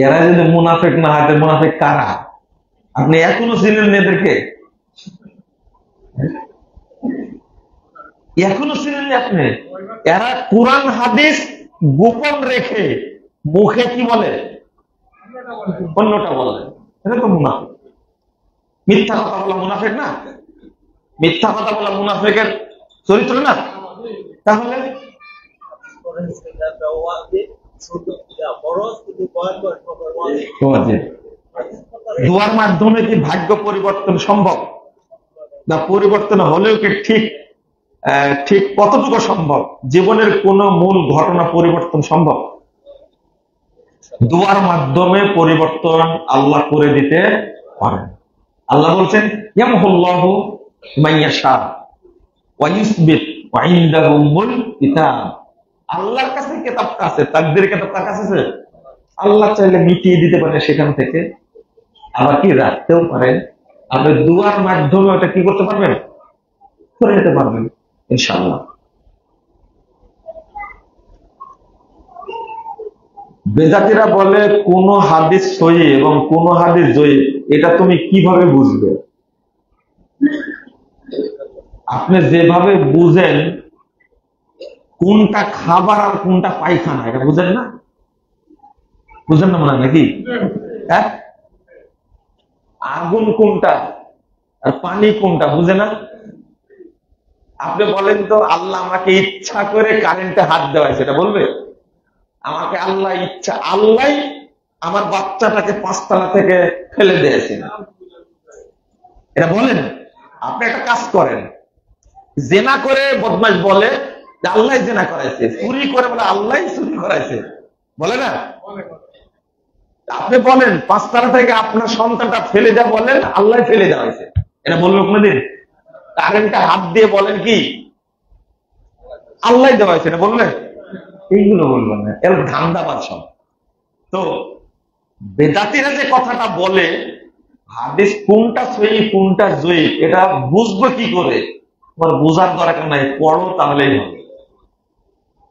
এরা যদি মুনাফিক না হয়, মুনাফিক কারা? আপনি এখনো চিনেন এদেরকে? এখনো চিনেন আপনি? এরা কোরআন হাদিস গোপন রেখে মুখে কি বলে? অন্যটা বলে। এটা তো মুনাফিক। মিথ্যা কথা বলা মুনাফিক না? মিথ্যা কথা বলা মুনাফিকের চরিত্র না? তাহলে দোয়ার মাধ্যমে কি ভাগ্য পরিবর্তন সম্ভব? না পরিবর্তন হলেও কি ঠিক কতটুকু সম্ভব? জীবনের কোন মূল ঘটনা পরিবর্তন সম্ভব? দোয়ার মাধ্যমে পরিবর্তন আল্লাহ করে দিতে পারেন। আল্লাহ বলছেন ইয়ামহুল্লাহু মাইয়াশা ওয়া ইউসবিত ওয়া ইনদাহু উম্মুল কিতাব। আল্লাহর কাছে কিতাবটা আছে, তাকদীরের কিতাব তার কাছে আছে। আল্লাহ চাইলে মিটিয়ে দিতে পারে সেখান থেকে, আবার কি রাখতেও পারেন। আপনি দুয়ার মাধ্যমে ওটা কি করতে পারবেন, করে নিতে পারবেন ইনশাআল্লাহ। বেদাতিরা বলে কোন হাদিস সহি এবং কোন হাদিস জয়ীফ, এটা তুমি কিভাবে বুঝবে? আপনি যেভাবে বুঝেন কোনটা খাবার আর কোনটা পায়খানা, এটা বুঝেন না? বুঝেন না মনে হয় নাকি? হ্যাঁ, আগুন কোনটা আর পানি কোনটা বুঝে না? আপনি বলেন তো আল্লাহ আমাকে ইচ্ছা করে কারেন্টে হাত দেওয়া, সেটা বলবে? আমাকে আল্লাহ ইচ্ছা, আল্লাহ আমার বাচ্চাটাকে 5 তলা থেকে ফেলে দিয়েছেন, এটা বলেন? আপনি একটা কাজ করেন, জেনা করে বদমাশ বলে যে আল্লাহ জেনা করাইছে, চুরি করে বলে আল্লাহ চুরি করাইছে, বলে না? আপনি বলেন 5 তলা থেকে আপনার সন্তানটা ফেলে দেওয়া, বলেন আল্লাহ ফেলে দেওয়া হয়েছে, এটা বলবে কোনদিন? কারেন্টে হাত দিয়ে বলেন কি আল্লাহ দেওয়া হয়েছে, এটা বলবেন? এইগুলো বলবেন না, এর ধান্দাবাজ সব। তো বেদাতিরা যে কথাটা বলে হাদিস কোনটা সহি কোনটা জয়ীফ, এটা বুঝবো কি করে? তোমার বোঝার দরকার নাই, পড়ো তাহলেই হবে,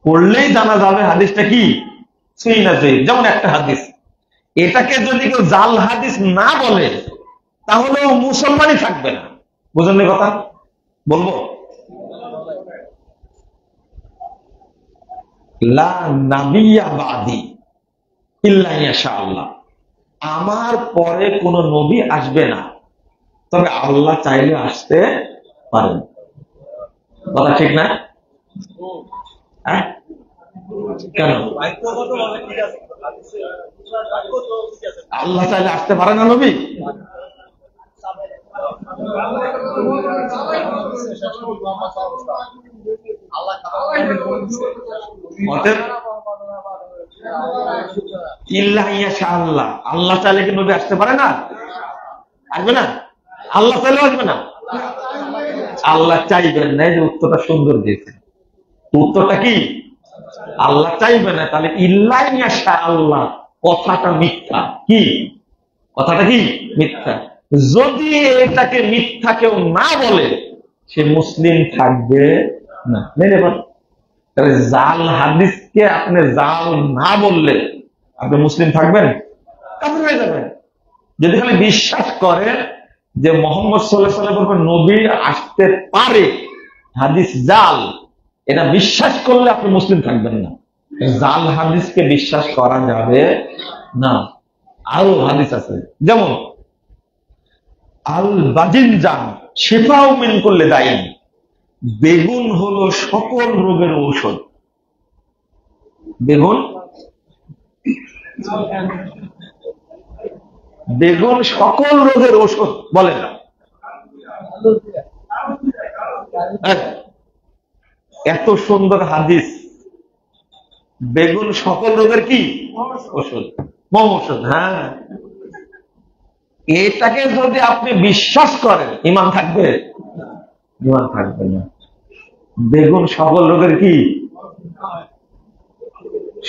পড়লেই জানা যাবে হাদিসটা কি সহি না জয়ীফ। যেমন একটা হাদিস, এটাকে যদি কেউ জাল হাদিস না বলে তাহলে ও মুসলমানই থাকবে না। বুঝলেন কথা? বলবো, লা নাবিয়্যা বাদি ইল্লা ইনশাআল্লাহ, আমার পরে কোন নবী আসবে না, তবে আল্লাহ চাইলে আসতে পারেন। কথা ঠিক না? হ্যাঁ, কেন? আল্লাহ চাইলে আসতে পারে না নবী? আল্লাহ চাইলে কি নবী আসতে পারে না? আসবে না? আল্লাহ চাইলেও আসবে না? আল্লাহ চাইবেন না, যে উত্তরটা সুন্দর দিয়েছে। উত্তরটা কি? আল্লাহ চাইবে না, তাহলে ইল্লা ইয়াশা আল্লাহ কথাটা মিথ্যা। কি কথাটা? কি মিথ্যা। যদি এটাকে মিথ্যা কেউ না বলে সে মুসলিম থাকবে না। মেনে পান? তাহলে জাল হাদিসকে আপনি জাল না বললে আপনি মুসলিম থাকবেন? কাফের হয়ে যাবেন। যদি খালি বিশ্বাস করেন যে মুহাম্মদ সাল্লাল্লাহু আলাইহি ওয়াসাল্লাম নবী আসতে পারে, হাদিস জাল, এটা বিশ্বাস করলে আপনি মুসলিম থাকবেন না। জাল হাদিসকে বিশ্বাস করা যাবে না। আরো হাদিস আছে, যেমন আল বাজিনজান শিফাউ মিন কুল্লি দাইন, বেগুন হলো সকল রোগের ঔষধ। বেগুন, বেগুন সকল রোগের ঔষধ বলে না? এত সুন্দর হাদিস, বেগুন সকল রোগের কি ঔষধ, মহৌষধ। হ্যাঁ, এটাকে যদি আপনি বিশ্বাস করেন ঈমান থাকবে? ঈমান থাকবে না। বেগুন সকল রোগের কি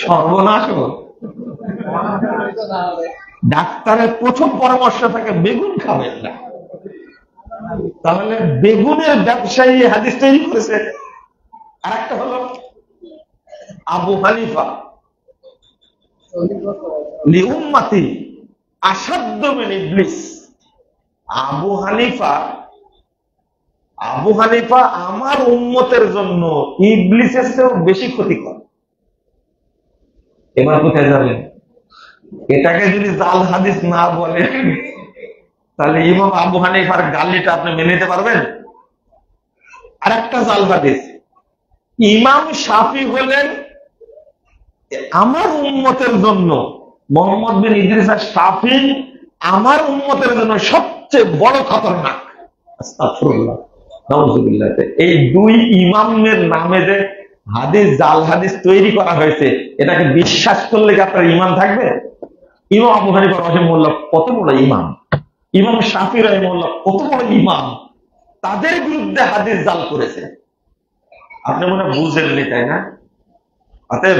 সর্বনাশ। ডাক্তারের প্রথম পরামর্শ থাকে বেগুন খাবেন না। তাহলে বেগুনের ব্যবসায়ী হাদিস তৈরি করেছে। আর একটা হলো আবু হানিফা লিউম্মাতি আসাদ্দ মিন ইবলিস। আবু হানিফা আমার উম্মতের জন্য ইবলিসের চেয়েও বেশি ক্ষতিকর। এবার কোথায় যাবেন? এটাকে যদি জাল হাদিস না বলে তাহলে ইমাম আবু হানিফার গালিটা আপনি মেনে নিতে পারবেন? আর একটা জাল হাদিস, ইমাম শাফি বলেন আমার উম্মতের জন্য, মোহাম্মদ বিন ইদ্রিস শাফি আমার উম্মতের জন্য সবচেয়ে বড় খতরনাক। আস্তাগফিরুল্লাহ, নাউযুবিল্লাহ। এই দুই ইমামের নামে যে হাদিস জাল হাদিস তৈরি করা হয়েছে, এটাকে বিশ্বাস করলে কি আপনার ঈমান থাকবে? ইমাম আবু হানিফা রাহিমাহুল্লাহ কত বড় ইমাম, ইমাম শাফি রাহিমাহুল্লাহ কত বড় ইমাম, তাদের বিরুদ্ধে হাদিস জাল করেছে। আপনি মনে হয় বুঝেননি, তাই না? অতএব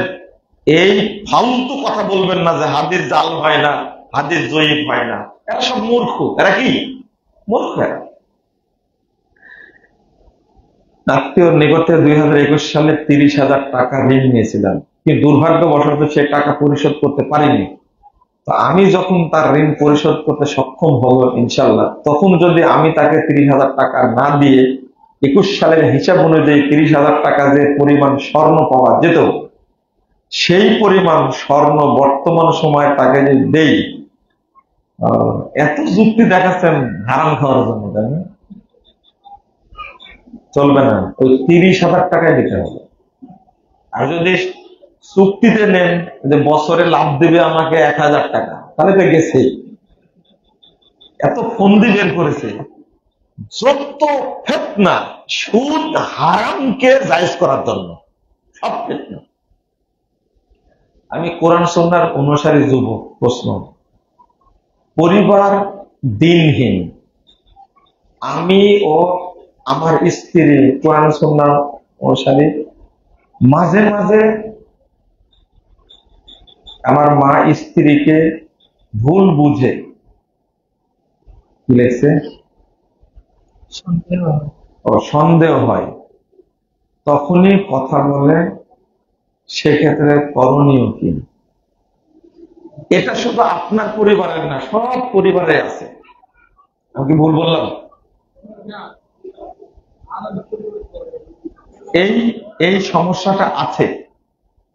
এই ফালতু কথা বলবেন না যে হাদিস জাল হয় না, হাদিস জয়ীফ হয় না। এরা সব মূর্খ। এরা কি মূর্খ? আত্মীয়র নিকট থেকে 2021 সালে 30,000 টাকা ঋণ নিয়েছিলাম, কিন্তু দুর্ভাগ্যবশত সে টাকা পরিশোধ করতে পারিনি। তো আমি যখন তার ঋণ পরিশোধ করতে সক্ষম হব ইনশাল্লাহ, তখন যদি আমি তাকে 30,000 টাকা না দিয়ে 21 সালের হিসাব অনুযায়ী 30,000 টাকা যে পরিমাণ স্বর্ণ পাওয়া যেত, সেই পরিমাণ স্বর্ণ বর্তমান সময় তাকে যে দেই, এত যুক্তি দেখাচ্ছেন হারাম খাওয়ার জন্য, তাই না? চলবে না, ওই 30,000 টাকায় দিতে হবে। আর যদি চুক্তিতে নেন যে বছরে লাভ দেবে আমাকে 1,000 টাকা, তাহলে তো গেছে। এত ফন্দি বের করেছে, যত ফিতনা সুদ হারামকে জায়েজ করার জন্য, সব ফিতনা। আমি কোরআন সুন্নাহর অনুসারী যুবক, প্রশ্ন, পরিবার দিনহীন, আমি ও আমার স্ত্রী কোরআন সুন্নাহ অনুসারী, মাঝে মাঝে আমার মা স্ত্রীকে ভুল বুঝে, কি লেখছে, সন্দেহ হয়, তখনই কথা বলে, সেক্ষেত্রে করণীয় কি? এটা শুধু আপনার পরিবারের না, সব পরিবারে আছে। আমি কি ভুল বললাম? এই এই সমস্যাটা আছে।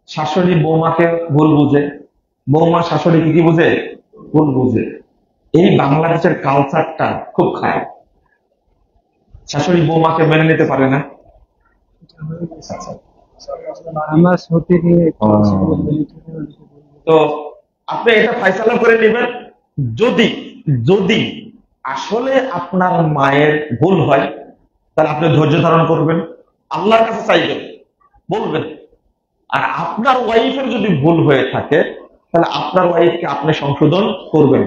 শাশুড়ি বৌমাকে ভুল বুঝে, বৌমা শাশুড়িকে কি বুঝে? ভুল বুঝে। এই বাংলাদেশের কালচারটা খুব খারাপ। শাশুড়ি বৌমাকে মেনে নিতে পারে না। তো আপনি এটা ফাইসালা করে নেবেন। যদি যদি আসলে আপনার মায়ের ভুল হয়, তাহলে আপনি ধৈর্য ধারণ করবেন, আল্লাহর কাছে চাইবেন, বলবেন। আর আপনার ওয়াইফের যদি ভুল হয়ে থাকে, তাহলে আপনার ওয়াইফকে আপনি সংশোধন করবেন,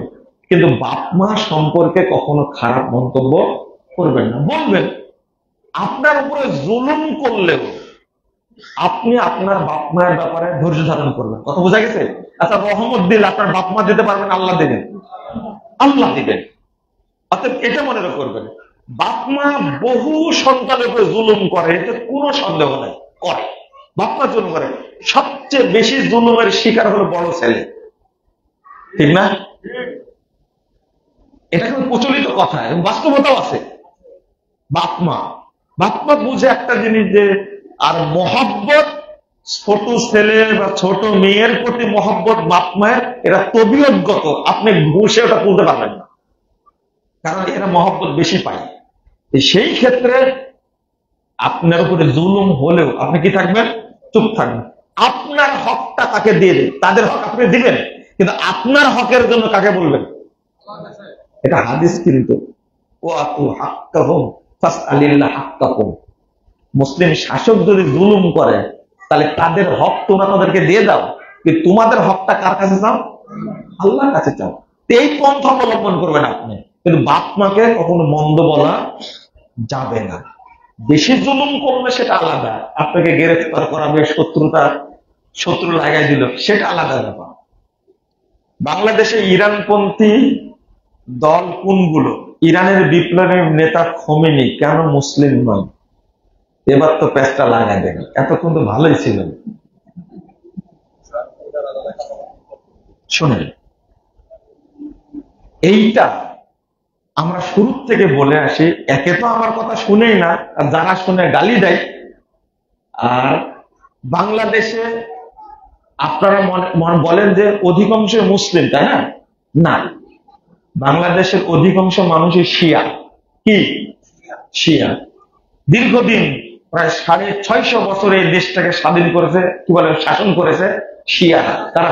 কিন্তু বাপ মা সম্পর্কে কখনো খারাপ মন্তব্য করবেন না, বলবেন। আপনার উপরে জুলুম করলেও আপনি আপনার বাপ মায়ের ব্যাপারে ধৈর্য ধারণ করবেন। কথা বোঝা গেছে? আচ্ছা, রহমত দিলে আপনার বাপ মা দিতে পারবেন, আল্লাহ দেবেন, আল্লাহ দিবেন। অর্থাৎ এটা মনে করবেন, বাপ মা বহু সন্তানের উপরে জুলুম করে, এতে কোনো সন্দেহ নাই, করে, বাপ মা জুলুম করে। সবচেয়ে বেশি জুলুমের শিকার হলো বড় ছেলে, ঠিক না? এটা কিন্তু প্রচলিত কথা এবং বাস্তবতাও আছে। বাপ মা বুঝে একটা জিনিস যে, আর মহব্বত ছোট ছেলে বা ছোট মেয়ের প্রতি মহব্বত বাপ মায়ের, এরা তবিয়তগত, আপনি ঘুষে ওটা তুলতে পারবেন না, কারণ এরা মহব্বত বেশি পায়। সেই ক্ষেত্রে আপনার উপরে জুলুম হলেও আপনি কি থাকবেন? চুপ থাকবেন। আপনার হকটা তাকে দিয়ে দেন, তাদের হক আপনি দিবেন, কিন্তু আপনার হকের জন্য কাকে বলবেন? এটা হাদিস কিন্তু, মুসলিম শাসক যদি জুলুম করে, তাহলে তাদের হক তোমরা তাদেরকে দিয়ে দাও, কিন্তু তোমাদের হকটা কার কাছে চাও? আল্লাহর কাছে চাও। এই পন্থা অবলম্বন করবেন আপনি, কিন্তু বাপ মাকে কখনো মন্দ বলা যাবে না। বেশি জুলুম করলে সেটা আলাদা, আপনাকে গ্রেফতার করাবে, শত্রু লাগাই দিল, সেটা আলাদা ব্যাপার। বাংলাদেশে ইরানপন্থী দল কোনগুলো? ইরানের বিপ্লবী নেতা খোমেনি কেন মুসলিম নয়? এবার তো প্যাচটা লাগাই দেন, এতক্ষণ তো ভালোই ছিলেন। শোনেন, এইটা আমরা শুরু থেকে বলে আসি, একে তো আমার কথা শুনেই না, আর যারা শুনে গালি দেয়। আর বাংলাদেশে আপনারা বলেন যে অধিকাংশ মুসলিম, তাই না? না, বাংলাদেশের অধিকাংশ মানুষই শিয়া। কি? শিয়া। দীর্ঘদিন প্রায় 650 বছর এই দেশটাকে স্বাধীন করেছে, কি বলে, শাসন করেছে শিয়ারা। তারা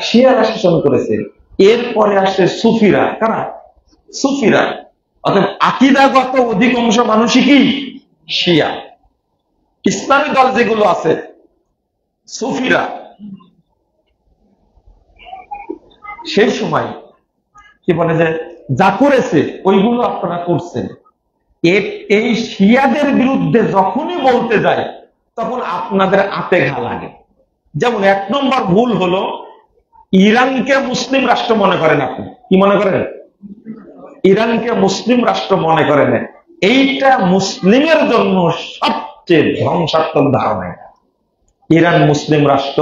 শিয়ারা শাসন করেছে। এরপরে আসছে সুফিরা। কারা? সুফিরা। অর্থাৎ আকীদাগত অধিকাংশ মানুষই কি? শিয়া। ইসলামী দল যেগুলো আছে, সুফিরা, সেই সময় কি বলে যে যা করেছে ওইগুলো আপনারা করছেন, এই শিয়াদের বিরুদ্ধে যখনই বলতে যায় তখন আপনাদের আতে ঘা লাগে। যেমন 1 নম্বর ভুল হলো, ইরানকে মুসলিম রাষ্ট্র মনে করেন। আপনি কি মনে করেন? ইরানকে মুসলিম রাষ্ট্র মনে করেন। এইটা মুসলিমের জন্য সবচেয়ে ধ্বংসাত্মক ধারণা। ইরান মুসলিম রাষ্ট্র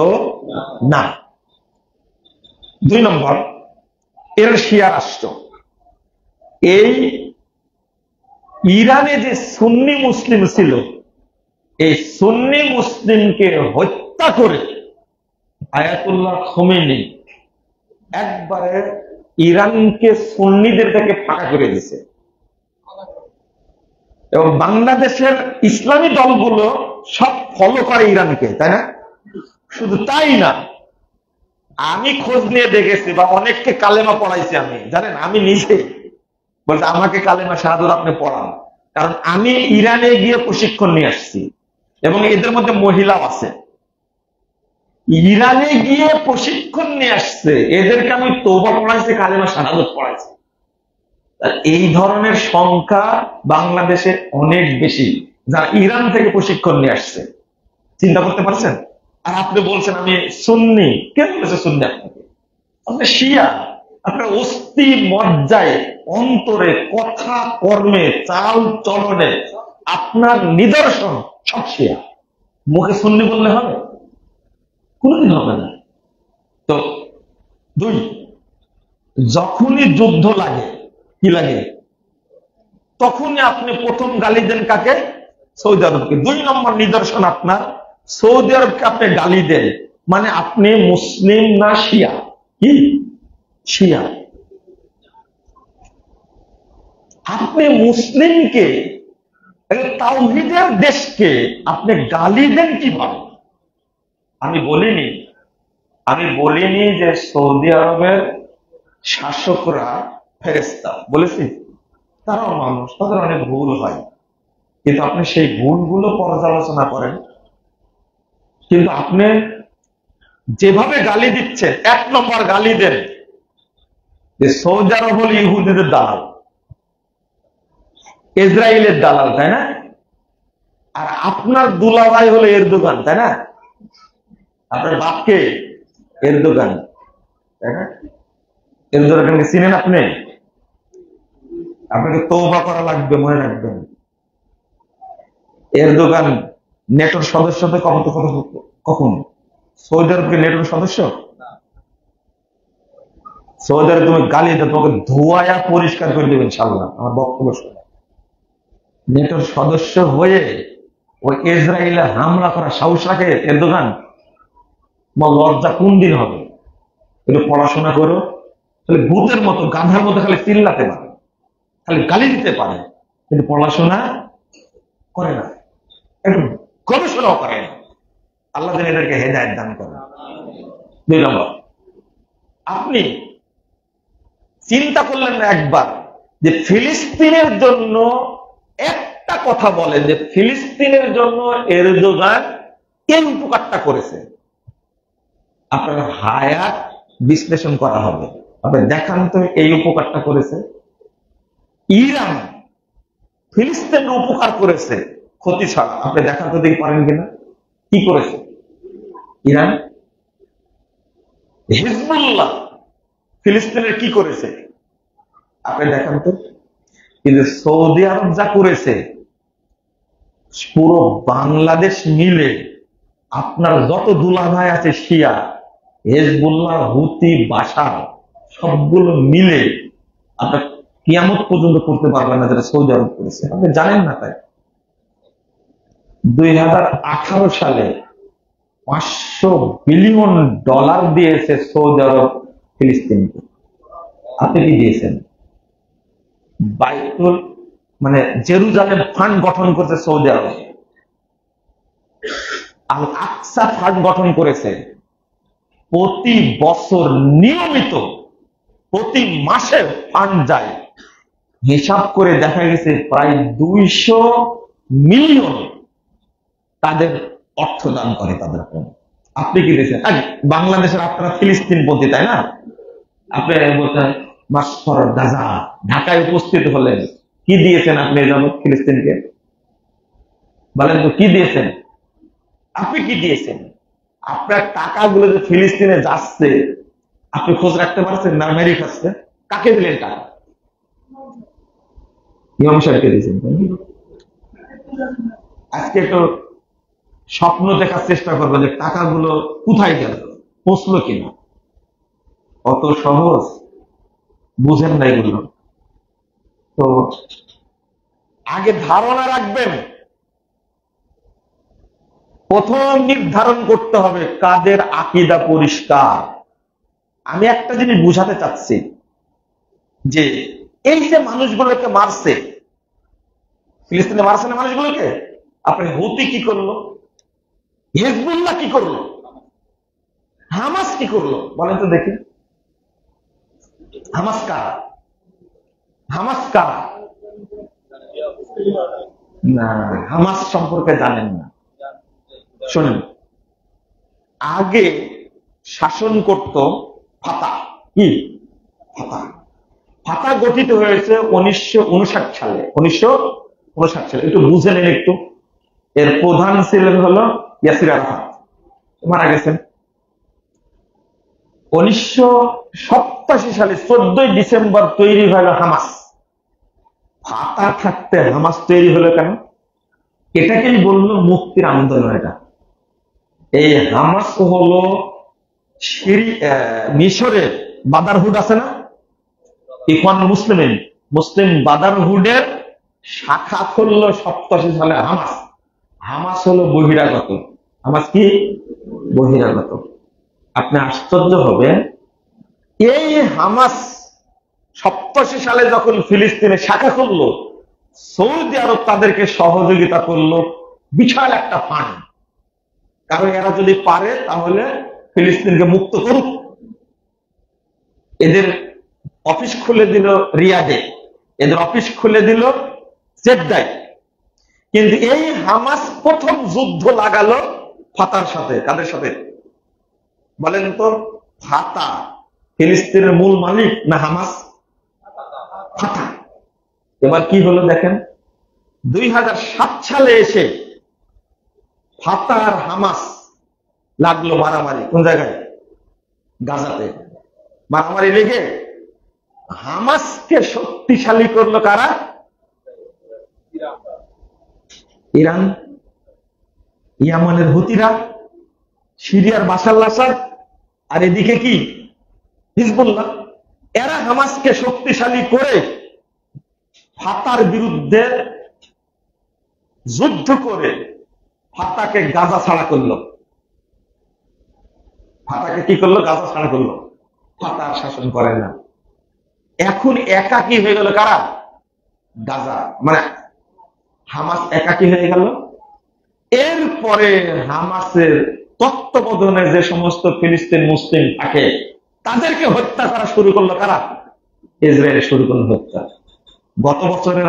না। 2 নম্বর, এর শিয়া রাষ্ট্র। এই ইরানে যে সুন্নি মুসলিম ছিল, এই সুন্নি মুসলিমকে হত্যা করে আয়াতুল্লাহ খোমেনি একবারে ইরানকে সুন্নিদের থেকে ফাঁকা করে দিয়েছে। এবং বাংলাদেশের ইসলামী দলগুলো সব ফলো করে ইরানকে, তাই না? শুধু তাই না, আমি খোঁজ নিয়ে দেখেছি বা অনেককে কালেমা পড়াইছি। আমি জানেন, আমি নিজে বলতে আমাকে কালেমা শাহাদাত আপনি পড়ান, কারণ আমি ইরানে গিয়ে প্রশিক্ষণ নিয়ে আসছি এবং এদের মধ্যে মহিলাও আছে। ইরানে গিয়ে প্রশিক্ষণ নিয়ে আসছে, এদেরকে আমি তওবা পড়াইছি, কালেমা শাহাদাত পড়াইছি। এই ধরনের সংখ্যা বাংলাদেশে অনেক বেশি, যারা ইরান থেকে প্রশিক্ষণ নিয়ে আসছে। চিন্তা করতে পারছেন? আর আপনি বলছেন আমি সুন্নি। কে বলেছে সুন্নি? আপনি শিয়া। আপনার অস্থি মজ্জায়, অন্তরে, কথা, কর্মে, চাল চলনে আপনার নিদর্শন সব শিয়া। মুখে সুন্নি বললে হবে? কোনদিন হবে না। তো 2, যখনই যুদ্ধ লাগে, কি লাগে, তখনই আপনি প্রথম গালি দেন কাকে? সৌদি আরবকে। 2 নম্বর নিদর্শন আপনার, সৌদি আরবকে আপনি গালি দেন মানে আপনি মুসলিম না শিয়া? কি শিয়া? আপনি মুসলিমকে, তাওহীদের দেশকে আপনি গালি দেন কিভাবে? আমি বলিনি যে সৌদি আরবের শাসকরা ফেরেশতা, বলেছি? তারাও মানুষ, তাদের অনেক ভুল হয়, কিন্তু আপনি সেই ভুলগুলো পর্যালোচনা করেন। কিন্তু আপনি যেভাবে গালি দিচ্ছেন, 1 নম্বর গালি দেন যে সৌদি আরব হল ইহুদিদের দালাল, ইসরায়েলের দালাল, তাই না? আর আপনার দুলাভাই হলো এরদোগান, তাই না? আপনার বাপকে এরদোগান, তাই না? এরদোগানকে চিনেন আপনি? আপনাকে তওবা করা লাগবে, মনে রাখবেন। এরদোগান নেটোর সদস্য হবে কখন? সৌদি আরবকে নেটোর সদস্য? সৌদি আরব তুমি গালি দাও, তোমাকে ধোয়া পরিষ্কার করে দেবেন ইনশাআল্লাহ। আমার বক্তব্য শুনে নেটোর সদস্য হয়ে ওই ইসরায়েলে হামলা করা সাহস রাখে এরদোগান? লজ্জা কোন দিন হবে? একটু পড়াশোনা করো, তাহলে ভূতের মতো, গাধার মতো খালি চিল্লাতে পারে, খালি গালি দিতে পারে, কিন্তু পড়াশোনা করে না, একটু গবেষণাও করে না। আল্লাহ যেন এদেরকে হেদায়েত দান করে। 2 নম্বর, আপনি চিন্তা করলেন না একবার যে ফিলিস্তিনের জন্য একটা কথা বলেন যে ফিলিস্তিনের জন্য এরদোগান এই উপকারটা করেছে? আপনার হায়াত বিশ্লেষণ করা হবে, আপনি দেখান তো এই উপকারটা করেছে। ইরান ফিলিস্তিনের উপকার করেছে ক্ষতি ছাড়া, আপনি দেখান তো দেখি পারেন কিনা। কি করেছে ইরান? হিজবুল্লাহ ফিলিস্তিনের কি করেছে আপনি দেখান তো। কিন্তু সৌদি আরব যা করেছে, পুরো বাংলাদেশ মিলে আপনার যত দুলাভাই আছে শিয়া, হিজবুল্লাহ, হুতি, বাশার, সবগুলো মিলে আপনার কিয়ামত পর্যন্ত করতে পারবেন না যেটা সৌদি আরব করেছে। আপনি জানেন না তাই? 2018 সালে $500 বিলিয়ন দিয়েছে সৌদি আরব ফিলিস্তিনকে। আপনি কি দিয়েছেন? বাইতুল মানে জেরুজালেম ফান্ড গঠন করছে সৌদি আরব, আল আকসা ফান্ড গঠন করেছে। প্রতি বছর নিয়মিত প্রতি মাসে ফান্ড যায়, হিসাব করে দেখা গেছে প্রায় 200 মিলিয়ন তাদের অর্থ দান করে তাদের জন্য। আপনি কি দিয়েছেন? বাংলাদেশের আপনারা ফিলিস্তিন পন্থী, তাই না? আপনি বলছেন মাস ফর গাজা, ঢাকায় উপস্থিত হলেন, কি দিয়েছেন আপনি যাবত ফিলিস্তিনকে? বলেন তো কি দিয়েছেন? আপনি কি দিয়েছেন? আপনার টাকাগুলো যে ফিলিস্তিনে যাচ্ছে আপনি খোঁজ রাখতে পারছেন না? মেরে খাচ্ছে। কাকে দিলেন টাকা? ইমাম সাহেবকে দিয়েছেন। আজকে একটু স্বপ্ন দেখার চেষ্টা করবো যে টাকাগুলো কোথায় গেল, পৌঁছলো কিনা। অত সহজ বুঝেন না এগুলো। তো আগে ধারণা রাখবেন, প্রথম নির্ধারণ করতে হবে কাদের আকীদা পরিষ্কার। আমি একটা জিনিস বুঝাতে চাচ্ছি যে এই যে মানুষগুলোকে মারছে, ফিলিস্তিনে মারছে না মানুষগুলোকে, আপনি হুতি কি করলো, হিজবুল্লাহ কি করলো, হামাস কি করলো বলেন তো দেখি। হামাস কারা? হামাস কারা? না, হামাস সম্পর্কে জানেন না। শোনেন, আগে শাসন করত ফাতাহ। কি ফাতাহ? ফাতাহ গঠিত হয়েছে 1959 সালে। 1959 সালে, একটু বুঝে নেন একটু। এর প্রধান ছিলেন হলো ইয়াসির আরাফাত, মারা গেছেন 1987 সালে। 14 ডিসেম্বর তৈরি হলো হামাস। ফাতাহ থাকতে হামাস তৈরি হলো কেন? এটাকেই বললো মুক্তির আন্দোলন। এটা এই হামাস হলো মিশরের বাদারহুড আছে না, ইখওয়ান মুসলিমিন, মুসলিম বাদারহুডের শাখা খুললো 87 সালে হামাস। হামাস হলো বহিরাগত। হামাস কি? বহিরাগত। আপনি আশ্চর্য হবেন, এই হামাস 87 সালে যখন ফিলিস্তিনে শাখা খুললো, সৌদি আরব তাদেরকে সহযোগিতা করলো বিশাল একটা ফান্ড। কারণ এরা যদি পারে তাহলে ফিলিস্তিনকে মুক্ত করুক। এদের অফিস খুলে দিল রিয়াদে, এদের অফিস খুলে দিল জেদ্দায়। কিন্তু এই হামাস প্রথম যুদ্ধ লাগালো ফাতার সাথে। কাদের সাথে বলেন তো? ফাতাহ ফিলিস্তিনের মূল মালিক না হামাস? ফাতাহ। এবার কি হলো দেখেন, 2007 সালে এসে ফাতাহ আর হামাস লাগলো মারামারি। কোন জায়গায়? গাজাতে। মারামারি লেগে হামাসকে শক্তিশালী করলো কারা? ইরান, ইয়ামানের হুতিরা, সিরিয়ার বাশার আল আসাদ, আর এদিকে কি হিজবুল্লাহ। এরা হামাসকে শক্তিশালী করে ফাতার বিরুদ্ধে যুদ্ধ করে ফাতাকে গাজা ছাড়া করলো। ফাতাকে কি করলো? গাজা ছাড়া করলো। ফাতা শাসন করে না। এখন একাকী হয়ে গেল কারা? গাজা, মানে হামাস একাকী হয়ে গেল। এরপরে হামাসের তত্ত্বাবধানে যে সমস্ত ফিলিস্তিন মুসলিম থাকে তাদেরকে হত্যা করা শুরু করলো কারা? ইসরায়েল শুরু করলো হত্যা। গত বছরের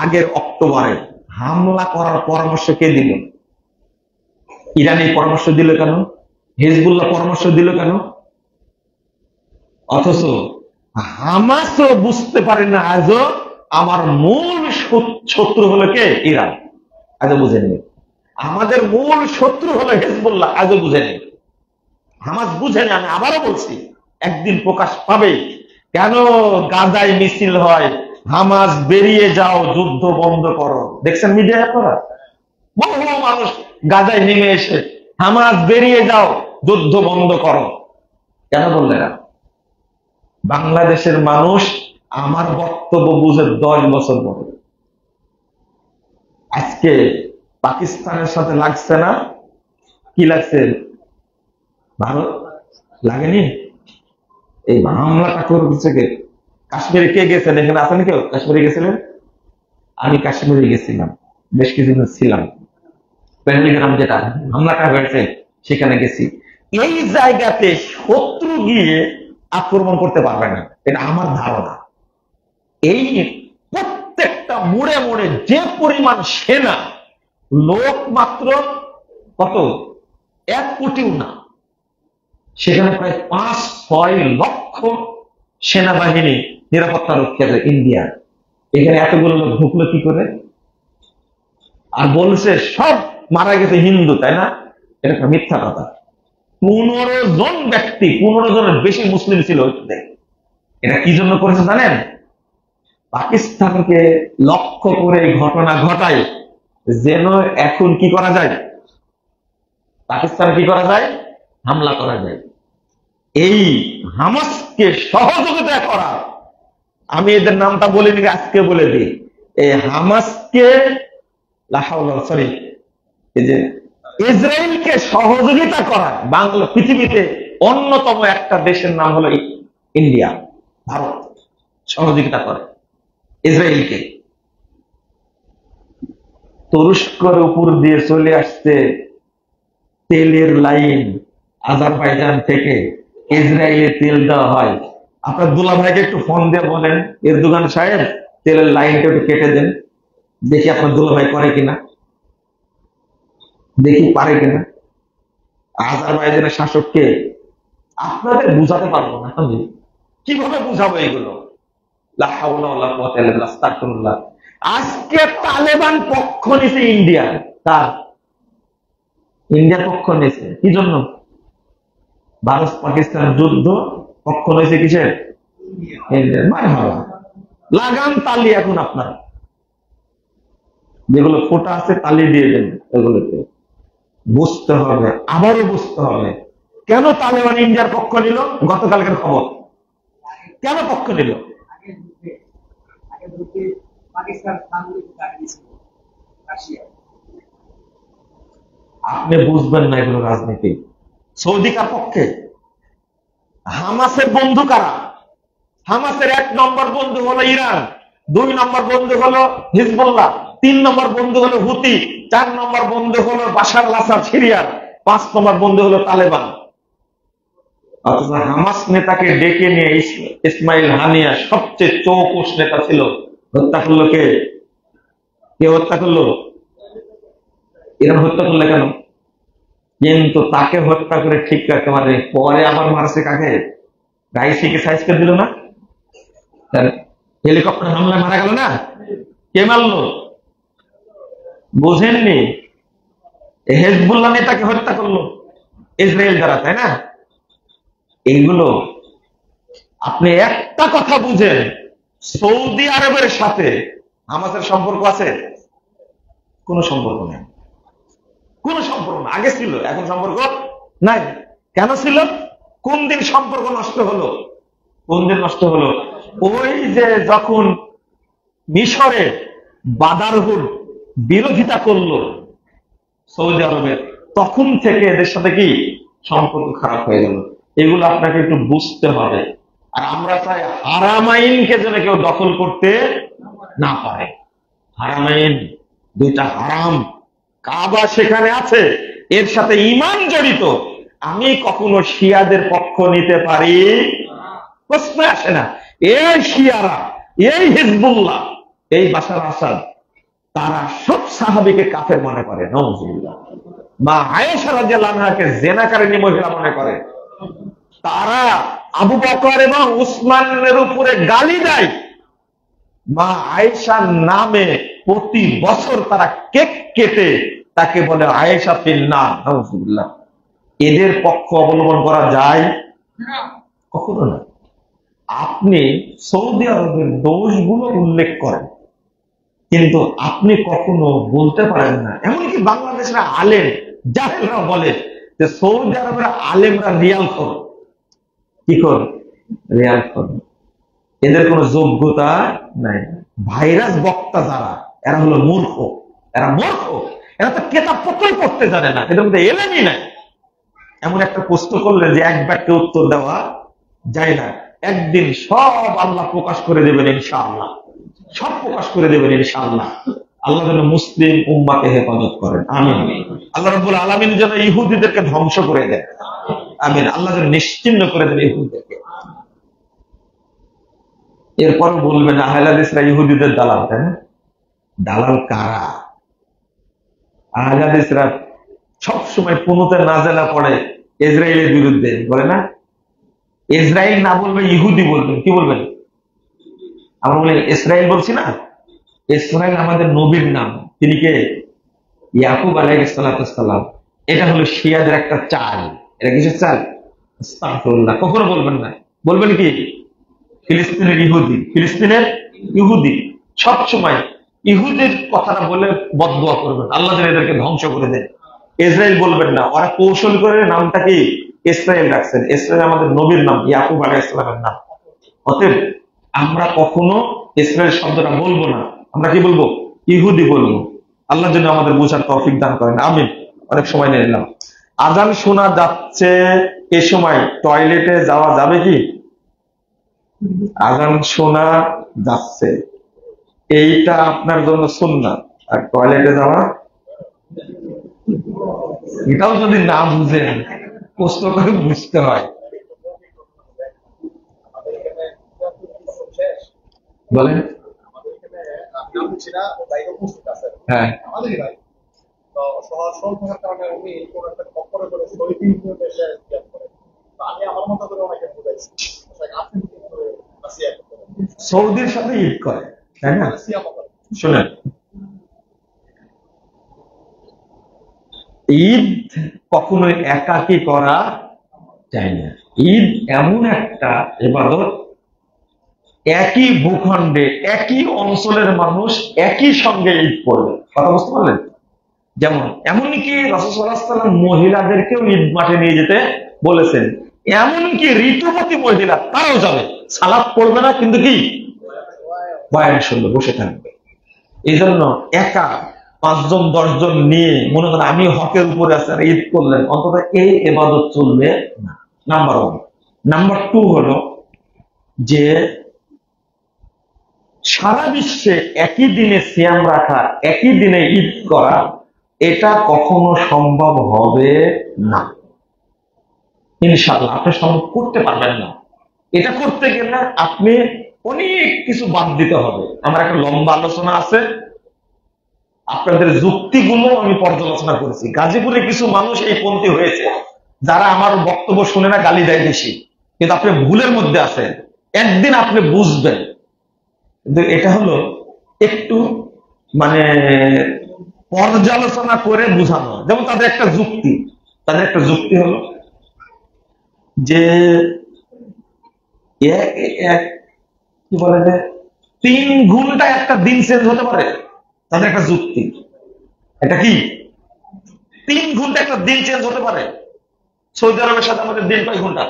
আগের অক্টোবরে হামলা করার পরামর্শ কে দিল? ইরানি পরামর্শ দিল কেন? হিজবুল্লাহ পরামর্শ দিল কেন? অথচ হামাসও বুঝতে পারে না আজও আমার মূল শত্রু হলো কে? ইরান। আজও বুঝেননি। আমাদের মূল শত্রু হলো হিজবুল্লাহ, আজও বুঝেনি। হামাস বুঝেনি। আমি আবারও বলছি, একদিন প্রকাশ পাবে। কেন গাজায় মিছিল হয়, হামাস বেরিয়ে যাও, যুদ্ধ বন্ধ করো। দেখছেন মিডিয়ায় আপনারা? বহু মানুষ গাজায় নেমে এসে হামাস বেরিয়ে যাও, যুদ্ধ বন্ধ করো। কেন বললেন? বাংলাদেশের মানুষ আমার বক্তব্য বুঝে 10 বছর পরে। আজকে পাকিস্তানের সাথে লাগছে না? কি লাগছে? ভারত লাগেনি? এই হামলাটা করছে কে? কাশ্মীরে কে গেছেন? এখানে আছেন কেউ কাশ্মীরে গেছিলেন? আমি কাশ্মীরে গেছিলাম, বেশ কিছুদিন ছিলাম। পেহেলগাম যেটা হামলাটা হয়েছে সেখানে গেছি। এই জায়গাতে শত্রু গিয়ে আক্রমণ করতে পারবে না, এটা আমার ধারণা। এই প্রত্যেকটা মোড়ে মোড়ে যে পরিমাণ সেনা, লোক মাত্র কত, 1 কোটিও না, সেখানে প্রায় 5-6 লক্ষ সেনাবাহিনী নিরাপত্তা রক্ষী আছে ইন্ডিয়া। এখানে এতগুলো লোক ঢুকলো কি করে? আর বলছে সব মারা গেছে হিন্দু, তাই না? এটা একটা মিথ্যা কথা। 15 জন ব্যক্তি, 15 জনের বেশি মুসলিম ছিল ওইখানে। এটা কি জন্য করেছে জানেন? পাকিস্তানকে লক্ষ্য করে ঘটনা ঘটায় যেন এখন কি করা যায়, পাকিস্তান কি করা যায়, হামলা করা যায়। এই হামাসকে সহযোগিতা করা, আমি এদের নামটা বলিনি, আজকে বলে দিই, এই হামাসকে সরি এই যে ইসরায়েলকে সহযোগিতা করা বাংলা পৃথিবীতে অন্যতম একটা দেশের নাম হলো ইন্ডিয়া, ভারত সহযোগিতা করে ইসরায়েলকে। তুরস্কের উপর দিয়ে চলে আসছে তেলের লাইন, আজারবাইজান থেকে ইসরায়েলে তেল দেওয়া হয়। আপনার দুলা ভাইকে একটু ফোন দিয়ে বলেন, এরদোগান সাহেব তেলের লাইনটা একটু কেটে দেন, দেখি আপনার দুলা ভাই করে কিনা, দেখি পারে কিনা। আজারবাইজানের শাসককে আপনাদের বুঝাতে পারবো না, আমি কিভাবে বুঝাবো এগুলো। আজকে তালেবান পক্ষ নিছে ইন্ডিয়া, তার ইন্ডিয়া পক্ষ নিয়েছে কি জন্য? ভারত পাকিস্তান যুদ্ধ পক্ষ নিয়েছে কিসের? লাগান তালি এখন আপনার যেগুলো ফোটা আছে তালি দিয়ে দেন, এগুলোতে বুঝতে হবে, আবারও বুঝতে হবে কেন তালেবান ইন্ডিয়ার পক্ষ নিল। গতকালকের খবর, কেন পক্ষ নিল? আপনি বুঝবেন না এগুলো রাজনীতি। সৌদি কার পক্ষে? হামাসের বন্ধু কারা? হামাসের 1 নম্বর বন্ধু হলো ইরান, 2 নম্বর বন্ধু হলো হিজবুল্লাহ, 3 নম্বর বন্ধু হলো হুতি, 4 নম্বর বন্ধু হলো বাশার আল আসাদ সিরিয়ার, 5 নম্বর বন্ধু হলো তালেবান। অথচ হামাস নেতাকে ডেকে নিয়ে ইসমাইল হানিয়া সবচেয়ে চৌকুশ নেতা ছিল, হত্যা করলো কে? কে হত্যা করলো? ইরান হত্যা করলে কেন? কিন্তু তাকে হত্যা করে ঠিক রাখতে পারে, পরে আবার মারছে কাকে? রাইসিকে সাইজ করে দিল না, হেলিকপ্টার হামলায় মারা গেল না, কে মারলো? বোঝেননি? হেজবুল্লাহ নেতাকে হত্যা করলো ইসরায়েল দ্বারা, তাই না? এইগুলো আপনি একটা কথা বুঝেন, সৌদি আরবের সাথে হামাসের সম্পর্ক আছে? কোন সম্পর্ক নেই, কোন সম্পর্ক না। আগে ছিল, এখন সম্পর্ক নাই। কেন ছিল? কোন দিন সম্পর্ক নষ্ট হলো? কোন দিন নষ্ট হলো? ওই যে যখন মিশরে ব্রাদারহুড বিরোধিতা করলো সৌদি আরবের, তখন থেকে এদের সাথে কি সম্পর্ক খারাপ হয়ে গেল। এগুলো আপনাকে একটু বুঝতে হবে। আর আমরা চাই হারামাইনকে যেন কেউ দখল করতে না পারে। হারামাইন 2টা হারাম, কাবা সেখানে আছে, এর সাথে ঈমান জড়িত। আমি কখনো শিয়াদের পক্ষ নিতে পারি? প্রশ্ন আসে না। এই শিয়ারা, এই হিজবুল্লাহ, এই বাশার আসাদ, তারা সব সাহাবীকে কাফের মনে করে। নাউজুবিল্লাহ। মা আয়েশা রাদিয়াল্লাহু আনহাকে জিনাকারিনী মহিলা মনে করে। তারা আবু বকর এবং উসমানের উপরে গালি দেয়। মা আয়েশার নামে প্রতি বছর তারা কেক কেটে তাকে বলে আয়েশা ফিন্নার। নাউজুবিল্লাহ। এদের পক্ষ অবলম্বন করা যায়? কখনো না। আপনি সৌদি আরবের দোষগুলো উল্লেখ করেন, কিন্তু আপনি কখনো বলতে পারেন না, এমনকি বাংলাদেশের আলেম জাহেলরা বলে যে সৌদি আরবের আলেমরা রিয়াল খোর। কি খোর? রিয়াল খোর। এদের কোনো যোগ্যতা নাই। ভাইরাস বক্তা যারা, এরা হলো মূর্খ, এরা মূর্খ, এরা তো কেতাব পত্রই পড়তে জানে না, এদের মধ্যে এলেমই নাই। এমন একটা প্রশ্ন করলে যে এক বাক্যে উত্তর দেওয়া যায় না। একদিন সব আল্লাহ প্রকাশ করে দেবেন ইনশাআল্লাহ, সব প্রকাশ করে দেবেন ইনশাআল্লাহ। আল্লাহ যেন মুসলিম উম্মাকে হেফাজত করেন, আমিন। আল্লাহ রাব্বুল আলামিন যেন ইহুদিদেরকে ধ্বংস করে দেন, আমিন। আল্লাহ যেন নিশ্চিহ্ন করে দেন ইহুদিদেরকে। এরপর বলবেন আহলে হাদিসরা ইহুদিদের দালাল, তাই না? দালাল কারা? আহলাদিসরা সবসময় কুনুতে নাজেলা পড়ে ইসরায়েলের বিরুদ্ধে, বলে না? ইসরায়েল না বলবে ইহুদি বলবেন, কি বলবেন? আমরা বলি ইসরায়েল বলছি না, ইসরায়েল আমাদের নবীর নাম। তিনি কে? ইয়াকুব আলাইহিস সালাম। এটা হলো শিয়াদের একটা চাল। এটা কিসের চাল? আস্তাগফিরুল্লাহ। কখনো বলবেন না, বলবেন কি ফিলিস্তিনের ইহুদি, ফিলিস্তিনের ইহুদি। সব সময় ইহুদের কথাটা বলে বদদুয়া করবেন, আল্লাহ যেন এদেরকে ধ্বংস করে দেন। ইসরায়েল বলবেন না, ওরা কৌশল করে নামটা কি ইসরায়েল রাখছেন। ইসরায়েল আমাদের নবীর নাম, ইয়াকুব আলাইহিস সালামের নাম। অতএব আমরা কখনো ইসরায়েল শব্দটা বলবো না, আমরা কি বলবো? ইহুদি বলবো। আল্লাহ যেন আমাদের বোঝার তৌফিক দান করেন, আমিন। অনেক সময় নিয়ে নিলাম। আজান শোনা যাচ্ছে, এ সময় টয়লেটে যাওয়া যাবে কি? আজান শোনা যাচ্ছে, এইটা আপনার জন্য সুন্নাত। আর টয়লেটে যাওয়া, এটাও যদি না বুঝেন কষ্ট করে বুঝতে হয়। বলেন। হ্যাঁ, সৌদির সাথে ঈদ করে, তাই না? শোনেন, ঈদ কখনোই একাকী করা যায় না। ঈদ এমন একটা ইবাদত, একই ভূখণ্ডে একই অঞ্চলের মানুষ একই সঙ্গে ঈদ করবে। কথা বুঝতে পারলেন? যেমন এমনকি রাসূল সাল্লাল্লাহু আলাইহি ওয়াসাল্লাম মহিলাদেরকেও ঈদ মাঠে নিয়ে যেতে বলেছেন। এমনকি ঋতুবতী মহিলা তারাও যাবে, সালাত পড়বে না, কিন্তু কি বয়ান শুনবে, বসে থাকবে। এই জন্য একা 5 জন 10 জন নিয়ে মনে করেন আমি হকের উপরে আছি আর ঈদ করলেন, অন্তত এই ইবাদত চলবে না। নাম্বার 1। নাম্বার 2 হলো যে সারা বিশ্বে একই দিনে সিয়াম রাখা, একই দিনে ঈদ করা, এটা কখনো সম্ভব হবে না। ইনশাআল্লাহ আপনি সম্ভব করতে পারবেন না। এটা করতে গেলে আপনি অনেক কিছু বাদ দিতে হবে। আমার একটা লম্বা আলোচনা আছে, আপনাদের যুক্তিগুলো আমি পর্যালোচনা করেছি। গাজীপুরে কিছু মানুষ এই পন্থী হয়েছে, যারা আমার বক্তব্য শুনে না গালি দেয় বেশি, কিন্তু আপনি ভুলের মধ্যে আছেন, একদিন আপনি বুঝবেন। কিন্তু এটা হলো একটু মানে পর্যালোচনা করে বোঝানো। যেমন তাদের একটা যুক্তি হলো যে কি বলে যে 3 ঘন্টা একটা দিন চেঞ্জ হতে পারে, তাদের একটা যুক্তি। এটা কি 3 ঘন্টা একটা দিন চেঞ্জ হতে পারে? সৌদি আরবের সাথে আমাদের দিন কয় ঘন্টা?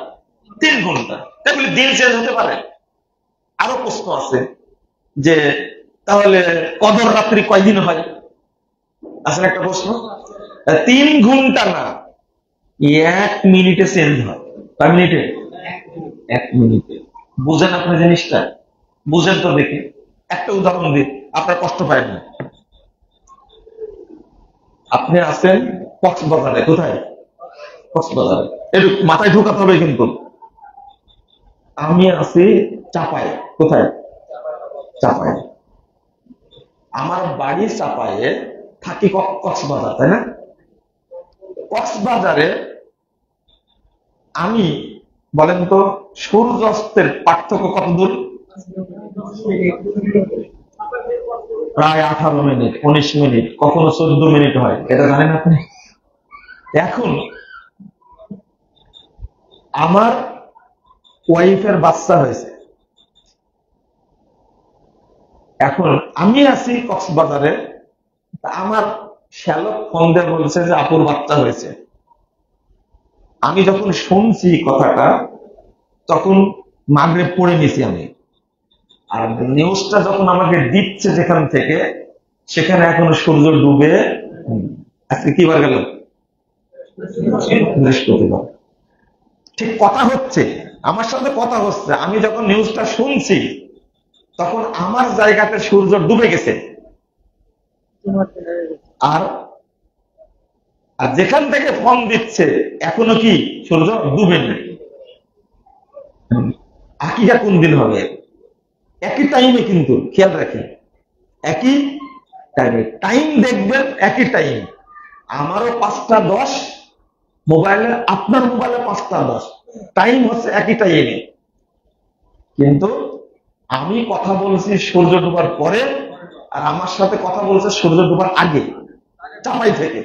3 ঘন্টা। তাই বলে দিন চেঞ্জ হতে পারে? আরো প্রশ্ন আছে যে তাহলে কদর রাত্রি কয়দিন হয়? আসলে একটা প্রশ্ন। 3 ঘন্টা না, 1 মিনিটে চেঞ্জ হয়। কয় মিনিটে? 1 মিনিটে। বুঝেন আপনি জিনিসটা? বুঝেন তো দেখি। একটা উদাহরণ দিই, আপনার কষ্ট পায় না। আপনি আছেন কক্সবাজারে। কোথায়? কক্সবাজারে। একটু মাথায় ঢোকাতে হবে কিন্তু। আমি আছি চাপায়ে। কোথায়? চাপায়ে। আমার বাড়ি চাপায়ে, থাকি কক্সবাজার, তাই না? কক্সবাজারে আমি, বলেন তো, সূর্যাস্তের পার্থক্য কত দূর? প্রায় 18 মিনিট, 19 মিনিট, কখনো 14 মিনিট হয়। এটা জানেন আপনি? এখন আমার ওয়াইফের বাচ্চা হয়েছে, এখন আমি আছি কক্সবাজারে, আমার শ্যালক ফোন দিয়ে বলছে যে আপুর বাচ্চা হয়েছে। আমি যখন শুনছি কথাটা, তখন মাগরিব পড়ে নিছি আমি। আর নিউজটা যখন আমাকে দিচ্ছে যেখান থেকে, সেখানে এখনো সূর্য ডুবে। আজকে কি বার গেল? বৃহস্পতিবার। ঠিক কথা হচ্ছে, আমার সাথে কথা হচ্ছে, আমি যখন নিউজটা শুনছি তখন আমার জায়গাতে সূর্য ডুবে গেছে। আর যেখান থেকে ফোন দিচ্ছে এখনো কি সূর্য ডুবেনি। আকিকা কোন দিন হবে? একই টাইমে, কিন্তু খেয়াল রাখেন, একই টাইমে টাইম দেখবেন, একই টাইম। আমারও 5টা 10, মোবাইলে আপনার মোবাইলে 5টা 10, টাইম হচ্ছে একই টাইমে, কিন্তু আমি কথা বলছি সূর্য ডোবার পরে, আর আমার সাথে কথা বলছে সূর্য ডোবার আগে, চাপাই থেকে।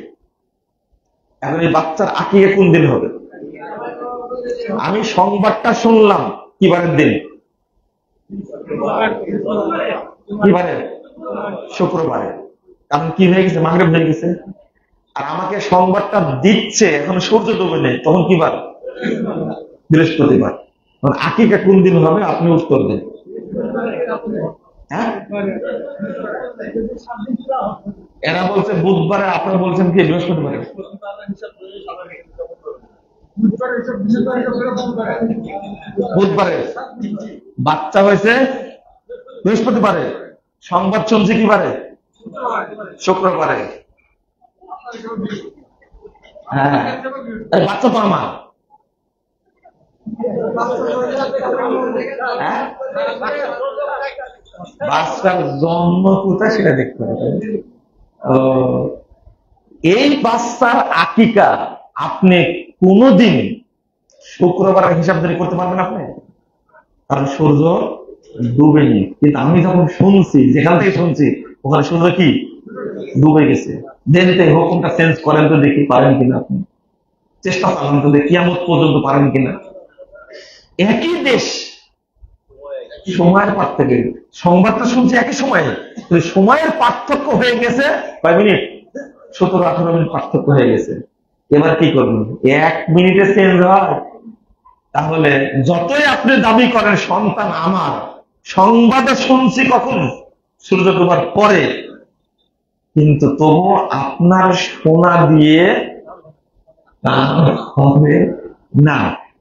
এখন এই বাচ্চার আকিকা কোন দিন হবে? আমি সংবাদটা শুনলাম কিবারের দিন, কিবারে? শুক্রবারে। কারণ কি হয়ে গেছে? মাগরিব হয়ে গেছে। আর আমাকে সংবাদটা দিচ্ছে এখন সূর্য ডুবে নেই, তখন কি বার? বৃহস্পতিবার। আকিকা কোন দিন হবে আপনি উত্তর দেন। হ্যাঁ, এরা বলছে বুধবারে, আপনারা বলছেন কি বৃহস্পতিবারে? বুধবারে। বাচ্চা হয়েছে বৃহস্পতিবারে, সংবাদ শুনছি কি বারে? শুক্রবারে। হ্যাঁ, বাচ্চা তো আমার। বাচ্চার জন্ম কোথায় সেটা দেখতে হবে। এই বাচ্চার আকিকা আপনি কোনদিন শুক্রবারের হিসাব ধরে করতে পারবেন আপনি? কারণ সূর্য ডুবেনি। কিন্তু আমি যখন শুনছি, যেখান থেকে শুনছি ওখানে সূর্য কি ডুবে গেছে। দেরিতে হুকুমটা চেঞ্জ করেন তো দেখি, পারেন কিনা আপনি? চেষ্টা করেন তো দেখি কিয়ামত পর্যন্ত পারেন কিনা। একই দেশ, সময়ের পার্থক্য, সংবাদটা শুনছি একই সময়ে, সময়ের পার্থক্য হয়ে গেছে কয় মিনিট? 17-18 মিনিট পার্থক্য হয়ে গেছে। এবার কি করবেন? 1 মিনিটে চেঞ্জ হয়? তাহলে যতই আপনি দাবি করেন সন্তান আমার, সংবাদে শুনছি কখন? সূর্য ডোবার পরে। কিন্তু তবু আপনার শোনা দিয়ে হবে না,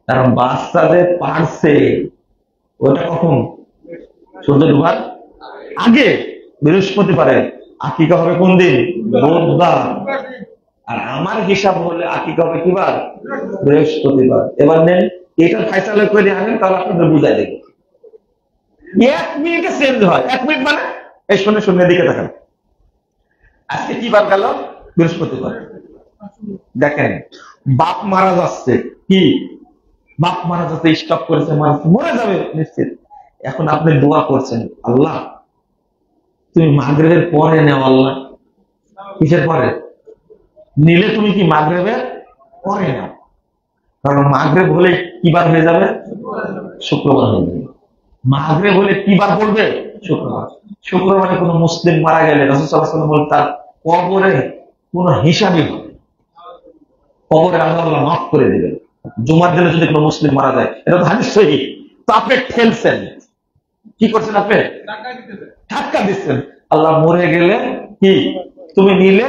কারণ বাচ্চাদের পারছে ওটা কখন? সূর্য ডোবার আগে, বৃহস্পতিবারে। আকিকা হবে কোন দিন? বুধবার। আর আমার হিসাব হলে আকিকা হবে কিবার? বৃহস্পতিবার। এবার নেন, এটা ফাইসালা করে আনেন, তাহলে আপনাদের বুঝাই দেবে। 1 মিনিটে চেঞ্জ হয়। 1 মিনিট মানে এই শুনে শুনে দিকে দেখেন, আজকে কি বার গেল? বৃহস্পতিবার। দেখেন, বাপ মারা যাচ্ছে, কি বাপ মারা যাচ্ছে, স্টপ করেছে, মরে যাবে নিশ্চিত। এখন আপনি দোয়া করছেন, আল্লাহ তুমি মাগরিবের পরে নেও। আল্লাহ কিসের পরে নিলে? তুমি কি মাগরিবের পরে নাও, কারণ মাগরিব হলে কি বার হয়ে যাবে? শুক্রবার হয়ে যাবে। মাগরিব হলে কি বার পড়বে? শুক্রবার। শুক্রবারে কোন মুসলিম মারা গেলে রাসূল সাল্লাল্লাহু আলাইহি ওয়াসাল্লাম বলেন তার কবরের কোন হিসাবই হবে, কবরে আল্লাহ মাফ করে দেবেন। জুমার দিনে যদি কোনো মুসলিম মারা যায়, এটা তো হাদিস সহিহ। তো আপনি ঠেলছেন, কি করছেন? আপনি ধাক্কা দিচ্ছেন। আল্লাহ মরে গেলে কি তুমি নিলে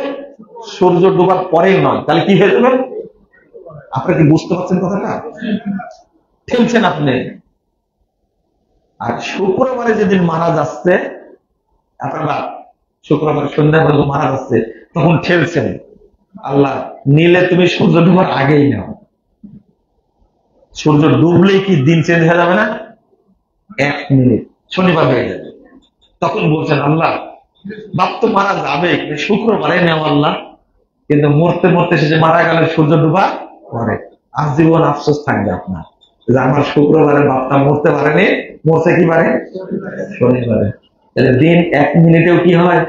সূর্য ডোবার পরেই নয়, তাহলে কি হয়ে যাবে? আপনি কি বুঝতে পারছেন কথাটা? ঠেলছেন আপনি। আর শুক্রবারে যেদিন মারা যাচ্ছে, আপনারা শুক্রবার সন্ধ্যা পর্যন্ত মারা যাচ্ছে, তখন ঠেলছেন, আল্লাহ নিলে তুমি সূর্য ডুবার আগেই নাও। সূর্য ডুবলেই কি দিন চেঞ্জ হয়ে যাবে না? 1 মিনিট, শনিবার হয়ে যাবে। তখন বলছেন, আল্লাহ বাপ তো মারা যাবে, শুক্রবারে নেও আল্লাহ। কিন্তু মরতে মরতে শেষে মারা গেলে সূর্য ডুবা পরে, আজীবন আফসোস থাকবে আপনার যে আমার শুক্রবারে বাপটা মরতে পারেনি, মরছে কি পারে? শনিবারে। দিন 1 মিনিটেও কি হয়?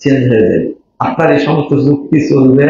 চেঞ্জ হয়ে যাবে। আপনার এই সমস্ত যুক্তি চলবে